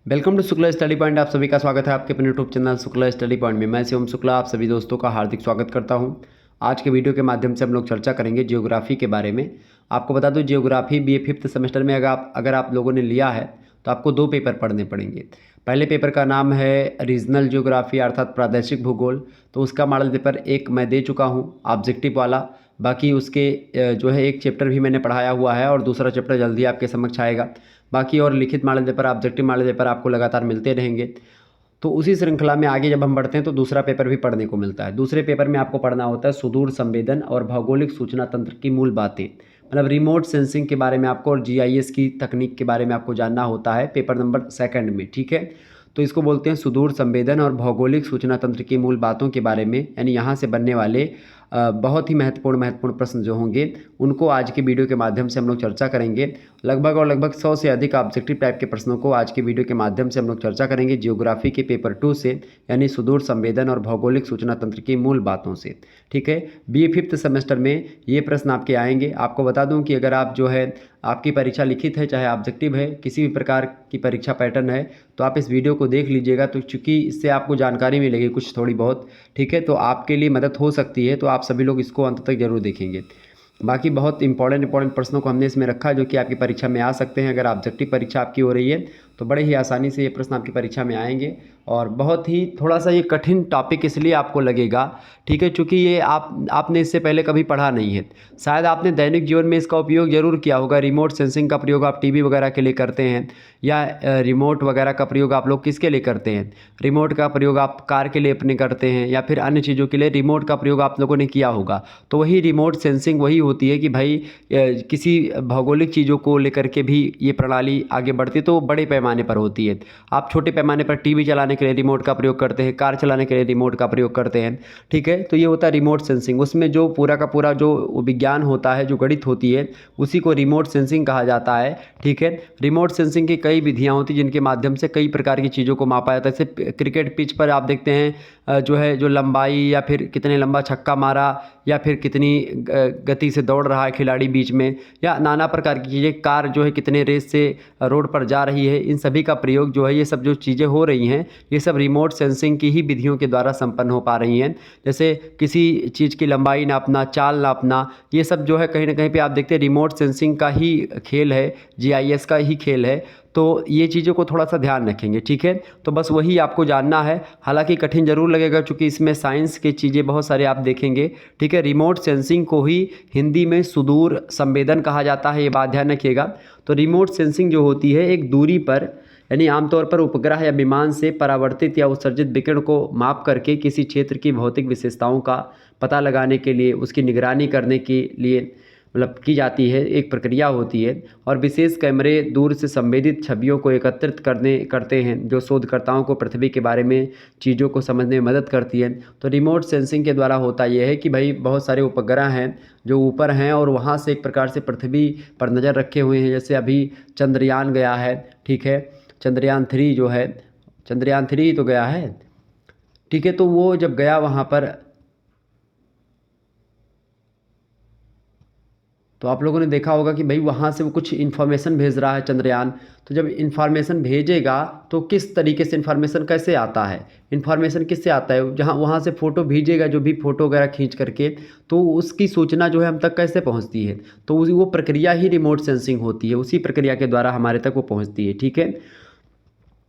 Welcome to Shukla study point. आप सभी का स्वागत है आपके अपने YouTube channel Shukla study point में। मैं शिवम शुक्ला आप सभी दोस्तों का हार्दिक स्वागत करता हूं। आज के वीडियो के माध्यम से हम लोग चर्चा करेंगे जियोग्राफी के बारे में। आपको बता दूं जियोग्राफी बीए फिफ्थ सेमेस्टर में अगर आप लोगों ने लिया है तो आपको 2 पेपर पढ़ने पड़ेंगे। पहले पेपर का नाम है रीजनल जियोग्राफी अर्थात प्रादेशिक भूगोल। तो उसका मॉडल पेपर एक मैं दे चुका हूँ ऑब्जेक्टिव वाला। बाकी उसके जो है एक चैप्टर भी मैंने पढ़ाया हुआ है और दूसरा चैप्टर जल्दी आपके समक्ष आएगा। बाकी और लिखित model paper objective model paper आपको लगातार मिलते रहेंगे। तो उसी श्रृंखला में आगे जब हम बढ़ते हैं तो दूसरा पेपर भी पढ़ने को मिलता है। दूसरे पेपर में आपको पढ़ना होता है सुदूर संवेदन और भौगोलिक सूचना तंत्र की मूल बातें, मतलब रिमोट सेंसिंग के बारे में आपको और जीआईएस की तकनीक के बारे में आपको जानना होता है पेपर नंबर 2 में। ठीक है, तो इसको बोलते हैं सुदूर संवेदन और भौगोलिक सूचना तंत्र की मूल बातों के बारे में। यानी यहाँ से बनने वाले बहुत ही महत्वपूर्ण प्रश्न जो होंगे उनको आज के वीडियो के माध्यम से हम लोग चर्चा करेंगे। लगभग 100 से अधिक ऑब्जेक्टिव टाइप के प्रश्नों को आज के वीडियो के माध्यम से हम लोग चर्चा करेंगे जियोग्राफी के पेपर 2 से, यानी सुदूर संवेदन और भौगोलिक सूचना तंत्र की मूल बातों से। ठीक है, बीए फिफ्थ सेमेस्टर में ये प्रश्न आपके आएंगे। आपको बता दूं कि अगर आप जो है आपकी परीक्षा लिखित है चाहे ऑब्जेक्टिव है, किसी भी प्रकार की परीक्षा पैटर्न है, तो आप इस वीडियो को देख लीजिएगा। तो चूँकि इससे आपको जानकारी मिलेगी कुछ थोड़ी बहुत, ठीक है, तो आपके लिए मदद हो सकती है। तो आप सभी लोग इसको अंत तक जरूर देखेंगे। बाकी बहुत इंपॉर्टेंट प्रश्नों को हमने इसमें रखा है जो कि आपकी परीक्षा में आ सकते हैं। अगर ऑब्जेक्टिव परीक्षा आपकी हो रही है तो बड़े ही आसानी से ये प्रश्न आपकी परीक्षा में आएंगे। और बहुत ही थोड़ा सा ये कठिन टॉपिक इसलिए आपको लगेगा, ठीक है, चूँकि ये आपने इससे पहले कभी पढ़ा नहीं है। शायद आपने दैनिक जीवन में इसका उपयोग जरूर किया होगा। रिमोट सेंसिंग का प्रयोग आप टीवी वगैरह के लिए करते हैं, या रिमोट वगैरह का प्रयोग आप लोग किसके लिए करते हैं? रिमोट का प्रयोग आप कार के लिए अपने करते हैं या फिर अन्य चीज़ों के लिए रिमोट का प्रयोग आप लोगों ने किया होगा। तो वही रिमोट सेंसिंग वही होती है कि भाई किसी भौगोलिक चीज़ों को लेकर के भी ये प्रणाली आगे बढ़ती है, तो बड़े पैमाने पर होती है। आप छोटे पैमाने पर टीवी चलाने के लिए रिमोट का प्रयोग करते हैं, कार चलाने के लिए रिमोट का प्रयोग करते हैं। ठीक है, तो ये होता है रिमोट सेंसिंग। उसमें जो पूरा का पूरा जो विज्ञान होता है, जो गणित होती है, उसी को रिमोट सेंसिंग कहा जाता है। ठीक है, रिमोट सेंसिंग की कई विधियाँ होती हैं जिनके माध्यम से कई प्रकार की चीज़ों को मापा जाता है। जैसे क्रिकेट पिच पर आप देखते हैं जो लंबाई या फिर कितने लंबा छक्का मारा या फिर कितनी गति से दौड़ रहा है खिलाड़ी बीच में, या नाना प्रकार की चीज़ें, कार जो है कितने रेस से रोड पर जा रही है, इन सभी का प्रयोग जो है, ये सब जो चीज़ें हो रही हैं ये सब रिमोट सेंसिंग की ही विधियों के द्वारा संपन्न हो पा रही हैं। जैसे किसी चीज़ की लंबाई नापना, चाल नापना, ये सब जो है कहीं ना कहीं पे आप देखते हैं रिमोट सेंसिंग का ही खेल है, जीआईएस का ही खेल है। तो ये चीज़ों को थोड़ा सा ध्यान रखेंगे। ठीक है, तो बस वही आपको जानना है। हालांकि कठिन जरूर लगेगा क्योंकि इसमें साइंस की चीज़ें बहुत सारे आप देखेंगे। ठीक है, रिमोट सेंसिंग को ही हिंदी में सुदूर संवेदन कहा जाता है, ये बात ध्यान रखिएगा। तो रिमोट सेंसिंग जो होती है एक दूरी पर, यानी आमतौर पर उपग्रह या विमान से परावर्तित या उत्सर्जित विकिरण को माप करके किसी क्षेत्र की भौतिक विशेषताओं का पता लगाने के लिए, उसकी निगरानी करने के लिए मतलब की जाती है, एक प्रक्रिया होती है। और विशेष कैमरे दूर से संवेदित छवियों को एकत्रित करते हैं जो शोधकर्ताओं को पृथ्वी के बारे में चीज़ों को समझने में मदद करती है। तो रिमोट सेंसिंग के द्वारा होता यह है कि भाई बहुत सारे उपग्रह हैं जो ऊपर हैं और वहाँ से एक प्रकार से पृथ्वी पर नज़र रखे हुए हैं। जैसे अभी चंद्रयान गया है, ठीक है, चंद्रयान 3 जो है, चंद्रयान 3 तो गया है। ठीक है, तो वो जब गया वहाँ पर तो आप लोगों ने देखा होगा कि भाई वहाँ से वो कुछ इन्फॉर्मेशन भेज रहा है चंद्रयान। तो जब इन्फॉर्मेशन भेजेगा तो किस तरीके से इन्फॉर्मेशन कैसे आता है, इन्फॉर्मेशन किससे आता है, जहाँ वहाँ से फ़ोटो भेजेगा जो भी फ़ोटो वगैरह खींच करके, तो उसकी सूचना जो है हम तक कैसे पहुँचती है? तो वो प्रक्रिया ही रिमोट सेंसिंग होती है, उसी प्रक्रिया के द्वारा हमारे तक वो पहुँचती है। ठीक है,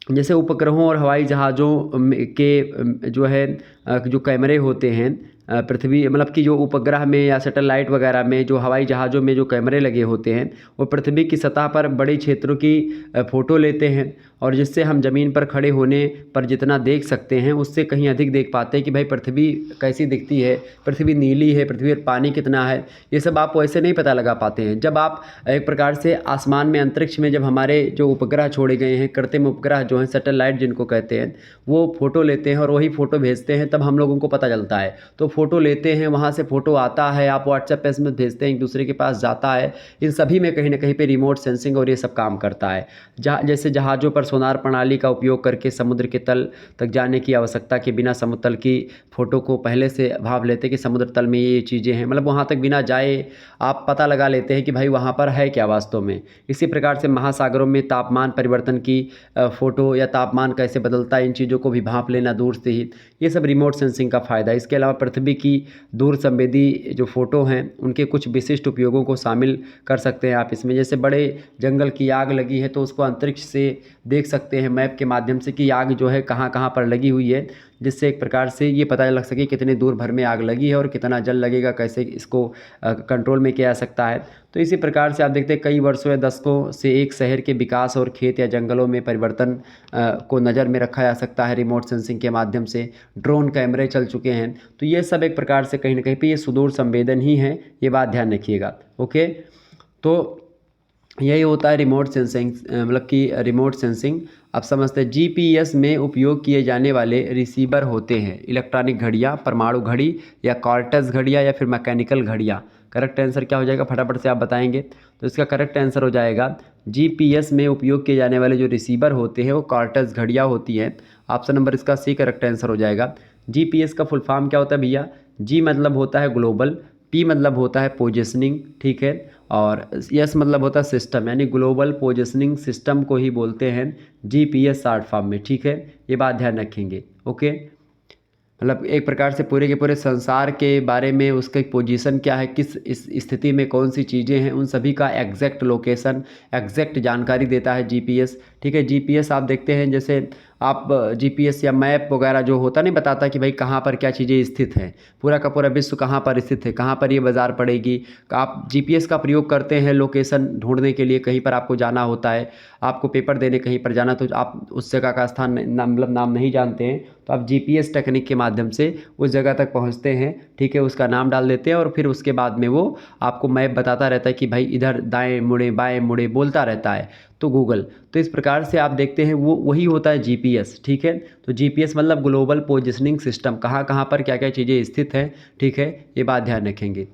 जैसे उपग्रहों और हवाई जहाज़ों के जो है जो कैमरे होते हैं पृथ्वी, मतलब कि जो उपग्रह में या सैटेलाइट वगैरह में, जो हवाई जहाज़ों में जो कैमरे लगे होते हैं, वो पृथ्वी की सतह पर बड़े क्षेत्रों की फ़ोटो लेते हैं और जिससे हम ज़मीन पर खड़े होने पर जितना देख सकते हैं उससे कहीं अधिक देख पाते हैं कि भाई पृथ्वी कैसी दिखती है, पृथ्वी नीली है, पृथ्वी पर पानी कितना है। ये सब आप वैसे नहीं पता लगा पाते हैं। जब आप एक प्रकार से आसमान में, अंतरिक्ष में, जब हमारे जो उपग्रह छोड़े गए हैं, कृत्रिम उपग्रह जो हैं, सैटेलाइट जिनको कहते हैं, वो फ़ोटो लेते हैं और वही फ़ोटो भेजते हैं, तब हम लोगों को पता चलता है। तो फ़ोटो लेते हैं, वहाँ से फ़ोटो आता है, आप व्हाट्सएप पे इसमें भेजते हैं, एक दूसरे के पास जाता है। इन सभी में कहीं ना कहीं पे रिमोट सेंसिंग और ये सब काम करता है। जैसे जहाज़ों पर सोनार प्रणाली का उपयोग करके समुद्र के तल तक जाने की आवश्यकता के बिना समुद्र तल की फ़ोटो को पहले से भाप लेते कि समुद्र तल में ये चीज़ें हैं, मतलब वहाँ तक बिना जाए आप पता लगा लेते हैं कि भाई वहाँ पर है क्या वास्तव में। इसी प्रकार से महासागरों में तापमान परिवर्तन की फ़ोटो या तापमान कैसे बदलता है, इन चीज़ों को भी भांप लेना दूर से ही, ये सब रिमोट सेंसिंग का फ़ायदा है। इसके अलावा पृथ्वी की दूर संवेदी जो फ़ोटो हैं उनके कुछ विशिष्ट उपयोगों को शामिल कर सकते हैं आप इसमें। जैसे बड़े जंगल की आग लगी है तो उसको अंतरिक्ष से देख सकते हैं मैप के माध्यम से कि आग जो है कहाँ कहाँ पर लगी हुई है, जिससे एक प्रकार से ये पता लग सके कितने दूर भर में आग लगी है और कितना जल लगेगा, कैसे इसको कंट्रोल में किया जा सकता है। तो इसी प्रकार से आप देखते हैं कई वर्षों या दशकों से एक शहर के विकास और खेत या जंगलों में परिवर्तन को नज़र में रखा जा सकता है रिमोट सेंसिंग के माध्यम से। ड्रोन कैमरे चल चुके हैं, तो ये सब एक प्रकार से कहीं ना कहीं पे ये सुदूर संवेदन ही है, ये बात ध्यान रखिएगा। ओके, तो यही होता है रिमोट सेंसिंग, मतलब कि रिमोट सेंसिंग आप समझते हैं। जीपीएस में उपयोग किए जाने वाले रिसीवर होते हैं इलेक्ट्रॉनिक घड़ियाँ, परमाणु घड़ी या कॉर्टेक्स घड़ियाँ या फिर मैकेनिकल घड़ियाँ। करेक्ट आंसर क्या हो जाएगा, फटाफट से आप बताएंगे। तो इसका करेक्ट आंसर हो जाएगा जीपीएस में उपयोग किए जाने वाले जो रिसीवर होते हैं वो कॉर्टेक्स घड़ियाँ होती हैं। ऑप्शन नंबर इसका सी करेक्ट आंसर हो जाएगा। जीपीएस का फुल फॉर्म क्या होता है भैया? जी मतलब होता है ग्लोबल, पी मतलब होता है पोजिशनिंग, ठीक है, और यस मतलब होता है सिस्टम, यानी ग्लोबल पोजिशनिंग सिस्टम को ही बोलते हैं जीपीएस शॉर्ट फॉर्म में, ठीक है। ये बात ध्यान रखेंगे। ओके, मतलब एक प्रकार से पूरे के पूरे संसार के बारे में उसका पोजीशन क्या है, किस इस स्थिति में कौन सी चीज़ें हैं, उन सभी का एग्जैक्ट लोकेशन, एग्जैक्ट जानकारी देता है जीपीएस, ठीक है। जीपीएस आप देखते हैं जैसे आप जीपीएस या मैप वगैरह जो होता नहीं बताता कि भाई कहाँ पर क्या चीज़ें स्थित हैं, पूरा का पूरा विश्व कहाँ पर स्थित है, कहाँ पर ये बाज़ार पड़ेगी। आप जीपीएस का प्रयोग करते हैं लोकेशन ढूंढने के लिए, कहीं पर आपको जाना होता है, आपको पेपर देने कहीं पर जाना, तो आप उस जगह का स्थान मतलब नाम नहीं जानते हैं, तो आप जीपीएस टेक्निक के माध्यम से उस जगह तक पहुंचते हैं, ठीक है, उसका नाम डाल देते हैं और फिर उसके बाद में वो आपको मैप बताता रहता है कि भाई इधर दाएं मुड़े बाएं मुड़े बोलता रहता है, तो गूगल। तो इस प्रकार से आप देखते हैं वो वही होता है जीपीएस, ठीक है। तो जीपीएस मतलब ग्लोबल पोजिशनिंग सिस्टम, कहाँ कहाँ पर क्या क्या चीज़ें स्थित हैं, ठीक है, ये बात ध्यान रखेंगे।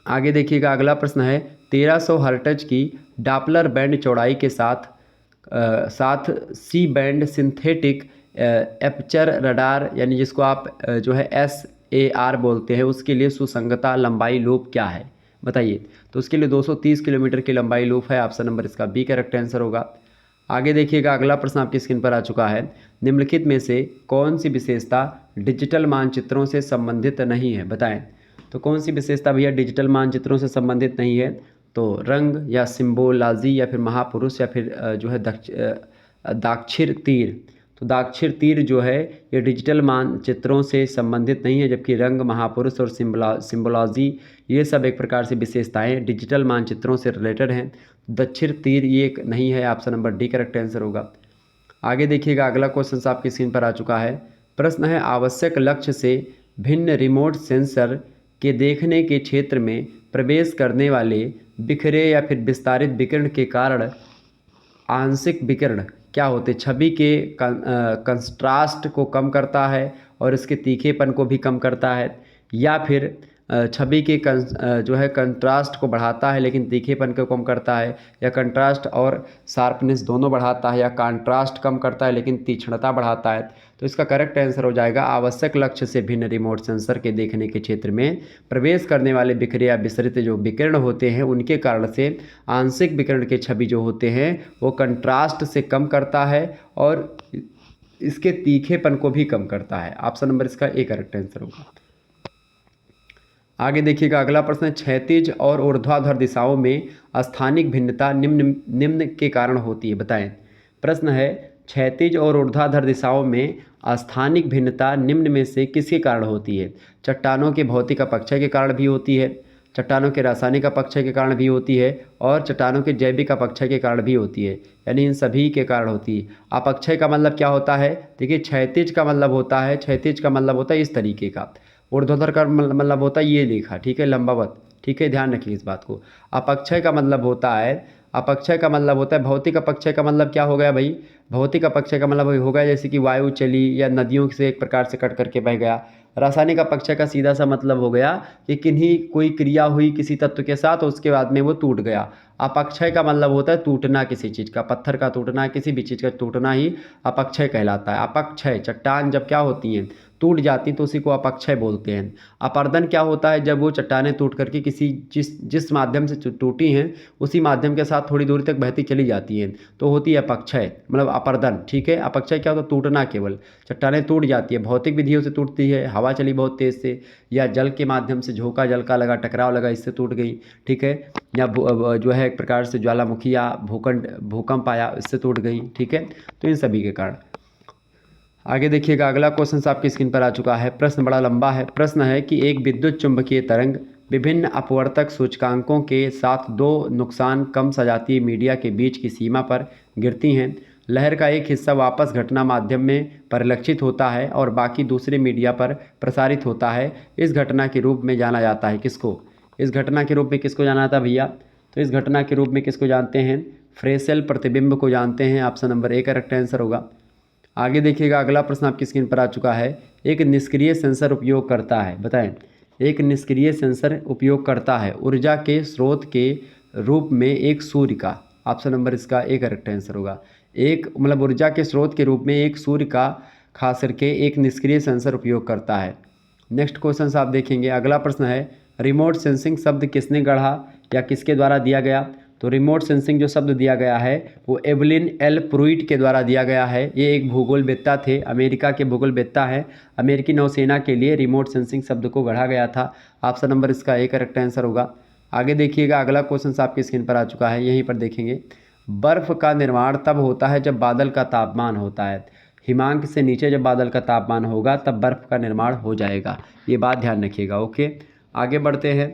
आगे देखिएगा, अगला प्रश्न है 1300 हर्ट्ज की डॉपलर बैंड चौड़ाई के साथ C band synthetic aperture radar, यानी जिसको आप जो है SAR बोलते हैं, उसके लिए सुसंगता लंबाई लूप क्या है, बताइए। तो उसके लिए 230 किलोमीटर की लंबाई लूप है। ऑप्शन नंबर इसका बी करेक्ट आंसर होगा। आगे देखिएगा, अगला प्रश्न आपकी स्क्रीन पर आ चुका है। निम्नलिखित में से कौन सी विशेषता डिजिटल मानचित्रों से संबंधित नहीं है, बताएं। तो कौन सी विशेषता भैया डिजिटल मानचित्रों से संबंधित नहीं है? तो रंग या सिम्बोलॉजी या फिर महापुरुष या फिर जो है दाक्षिर तीर। तो दाक्षिर तीर जो है ये डिजिटल मानचित्रों से संबंधित नहीं है, जबकि रंग, महापुरुष और सिम्बोलॉजी ये सब एक प्रकार से विशेषताएं डिजिटल मानचित्रों से रिलेटेड हैं। दक्षिण तीर ये एक नहीं है, option number D correct answer होगा। आगे देखिएगा, अगला क्वेश्चन आपकी स्क्रीन पर आ चुका है। प्रश्न है आवश्यक लक्ष्य से भिन्न रिमोट सेंसर के देखने के क्षेत्र में प्रवेश करने वाले बिखरे या फिर विस्तारित विकिरण के कारण आंशिक विकिरण क्या होते? छवि के कंट्रास्ट को कम करता है और इसके तीखेपन को भी कम करता है, या फिर छवि के जो है कंट्रास्ट को बढ़ाता है लेकिन तीखेपन को कम करता है, या कंट्रास्ट और शार्पनेस दोनों बढ़ाता है, या कंट्रास्ट कम करता है लेकिन तीक्ष्णता बढ़ाता है। तो इसका करेक्ट आंसर हो जाएगा आवश्यक लक्ष्य से भिन्न रिमोट सेंसर के देखने के क्षेत्र में प्रवेश करने वाले बिखरे या विसरित जो विकिरण होते हैं उनके कारण से आंशिक विकिरण के छवि जो होते हैं वो कंट्रास्ट से कम करता है और इसके तीखेपन को भी कम करता है। ऑप्शन नंबर इसका ए करेक्ट आंसर होगा। आगे देखिएगा, अगला प्रश्न है क्षैतिज और ऊर्ध्वाधर दिशाओं में स्थानिक भिन्नता निम्न के कारण होती है, बताएं। प्रश्न है क्षैतिज और ऊर्ध्वाधर दिशाओं में स्थानिक भिन्नता निम्न में से किसके कारण होती है? चट्टानों के भौतिक अपक्षय के कारण भी होती है, चट्टानों के रासायनिक अपक्षय के कारण भी होती है, और चट्टानों के जैविक अपक्षय के कारण भी होती है, यानी इन सभी के कारण होती है। अपक्षय का मतलब क्या होता है? देखिए, क्षैतिज का मतलब होता है, क्षैतिज का मतलब होता है इस तरीके का, ऊर्ध्वाधर का मतलब होता है ये देखा, ठीक है, लंबावत, ठीक है, ध्यान रखिए इस बात को। अपक्षय का मतलब होता है अपक्षय का मतलब होता है, भौतिक अपक्षय का मतलब क्या हो गया भाई, भौतिक अपक्षय का मतलब हो गया जैसे कि वायु चली या नदियों से एक प्रकार से कट करके बह गया। रासायनिक अपक्षय का सीधा सा मतलब हो गया कि किन्हीं कोई क्रिया हुई किसी तत्व के साथ और उसके बाद में वो टूट गया। अपक्षय का मतलब होता है टूटना किसी चीज़ का, पत्थर का टूटना, किसी भी चीज़ का टूटना ही अपक्षय कहलाता है। अपक्षय चट्टान जब क्या होती हैं, टूट जाती तो उसी को अपक्षय बोलते हैं। अपर्दन क्या होता है, जब वो चट्टानें टूट करके किसी जिस जिस माध्यम से टूटी हैं उसी माध्यम के साथ थोड़ी दूरी तक बहती चली जाती हैं तो होती है अपक्षय, मतलब अपर्दन। ठीक है, अपक्षय क्या होता है, टूटना, केवल चट्टानें टूट जाती है, भौतिक विधियों से टूटती है, हवा चली बहुत तेज़ से या जल के माध्यम से झोंका जल का लगा, टकराव लगा, इससे टूट गई। ठीक है, या जो है एक प्रकार से ज्वालामुखी या भूकंप आया, इससे टूट गई। ठीक है, तो इन सभी के कारण। आगे देखिएगा, अगला क्वेश्चन आपकी स्क्रीन पर आ चुका है। प्रश्न बड़ा लंबा है। प्रश्न है कि एक विद्युत चुंबकीय तरंग विभिन्न अपवर्तक सूचकांकों के साथ दो नुकसान कम सजातीय मीडिया के बीच की सीमा पर गिरती हैं। लहर का एक हिस्सा वापस घटना माध्यम में परिलक्षित होता है और बाकी दूसरे मीडिया पर प्रसारित होता है। इस घटना के रूप में जाना जाता है किसको? इस घटना के रूप में किसको जाना जाता है भैया? तो इस घटना के रूप में किसको जानते हैं? फ्रेसेल प्रतिबिंब को जानते हैं। Option number A correct answer होगा। आगे देखिएगा, अगला प्रश्न आपकी स्क्रीन पर आ चुका है। एक निष्क्रिय सेंसर उपयोग करता है, बताएं, एक निष्क्रिय सेंसर उपयोग करता है ऊर्जा के स्रोत के रूप में एक सूर्य का। ऑप्शन नंबर इसका ए करेक्ट आंसर होगा। एक मतलब ऊर्जा के स्रोत के रूप में एक सूर्य का खास करके एक निष्क्रिय सेंसर उपयोग करता है। नेक्स्ट क्वेश्चन आप देखेंगे, अगला प्रश्न है रिमोट सेंसिंग शब्द किसने गढ़ा या किसके द्वारा दिया गया? तो रिमोट सेंसिंग जो शब्द दिया गया है वो एवलिन एल प्रूइट के द्वारा दिया गया है। ये एक भूगोलवेत्ता थे, अमेरिका के भूगोलवेत्ता हैं। अमेरिकी नौसेना के लिए रिमोट सेंसिंग शब्द को गढ़ा गया था। ऑप्शन नंबर इसका ए करेक्ट आंसर होगा। आगे देखिएगा, अगला क्वेश्चन आपकी स्क्रीन पर आ चुका है, यहीं पर देखेंगे। बर्फ़ का निर्माण तब होता है जब बादल का तापमान होता है। हिमांक से नीचे जब बादल का तापमान होगा तब बर्फ़ का निर्माण हो जाएगा, ये बात ध्यान रखिएगा। ओके, आगे बढ़ते हैं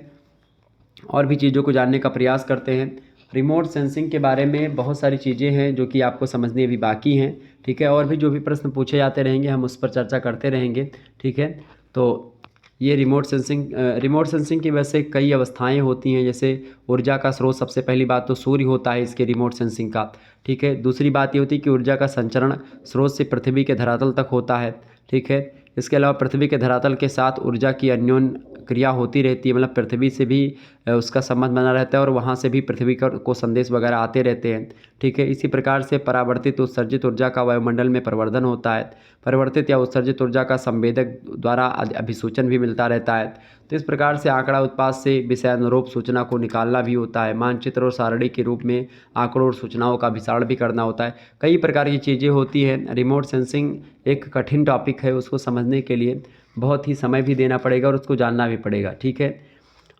और भी चीज़ों को जानने का प्रयास करते हैं। रिमोट सेंसिंग के बारे में बहुत सारी चीज़ें हैं जो कि आपको समझनी अभी बाकी हैं। ठीक है, और भी जो भी प्रश्न पूछे जाते रहेंगे हम उस पर चर्चा करते रहेंगे। ठीक है, तो ये रिमोट सेंसिंग की वैसे कई अवस्थाएं होती हैं, जैसे ऊर्जा का स्रोत, सबसे पहली बात तो सूर्य होता है इसके रिमोट सेंसिंग का। ठीक है, दूसरी बात ये होती है कि ऊर्जा का संचरण स्रोत से पृथ्वी के धरातल तक होता है। ठीक है, इसके अलावा पृथ्वी के धरातल के साथ ऊर्जा की अन्योन क्रिया होती रहती है, मतलब पृथ्वी से भी उसका संबंध बना रहता है और वहाँ से भी पृथ्वी को संदेश वगैरह आते रहते हैं। ठीक है, इसी प्रकार से परावर्तित उत्सर्जित ऊर्जा का वायुमंडल में परिवर्धन होता है। परिवर्तित या उत्सर्जित ऊर्जा का संवेदक द्वारा अभिसूचन भी मिलता रहता है। तो इस प्रकार से आंकड़ा उत्पाद से विषयानुरूप सूचना को निकालना भी होता है। मानचित्र और सारणी के रूप में आंकड़ों और सूचनाओं का विसारण भी करना होता है। कई प्रकार की चीज़ें होती हैं। रिमोट सेंसिंग एक कठिन टॉपिक है, उसको समझने के लिए बहुत ही समय भी देना पड़ेगा और उसको जानना भी पड़ेगा। ठीक है,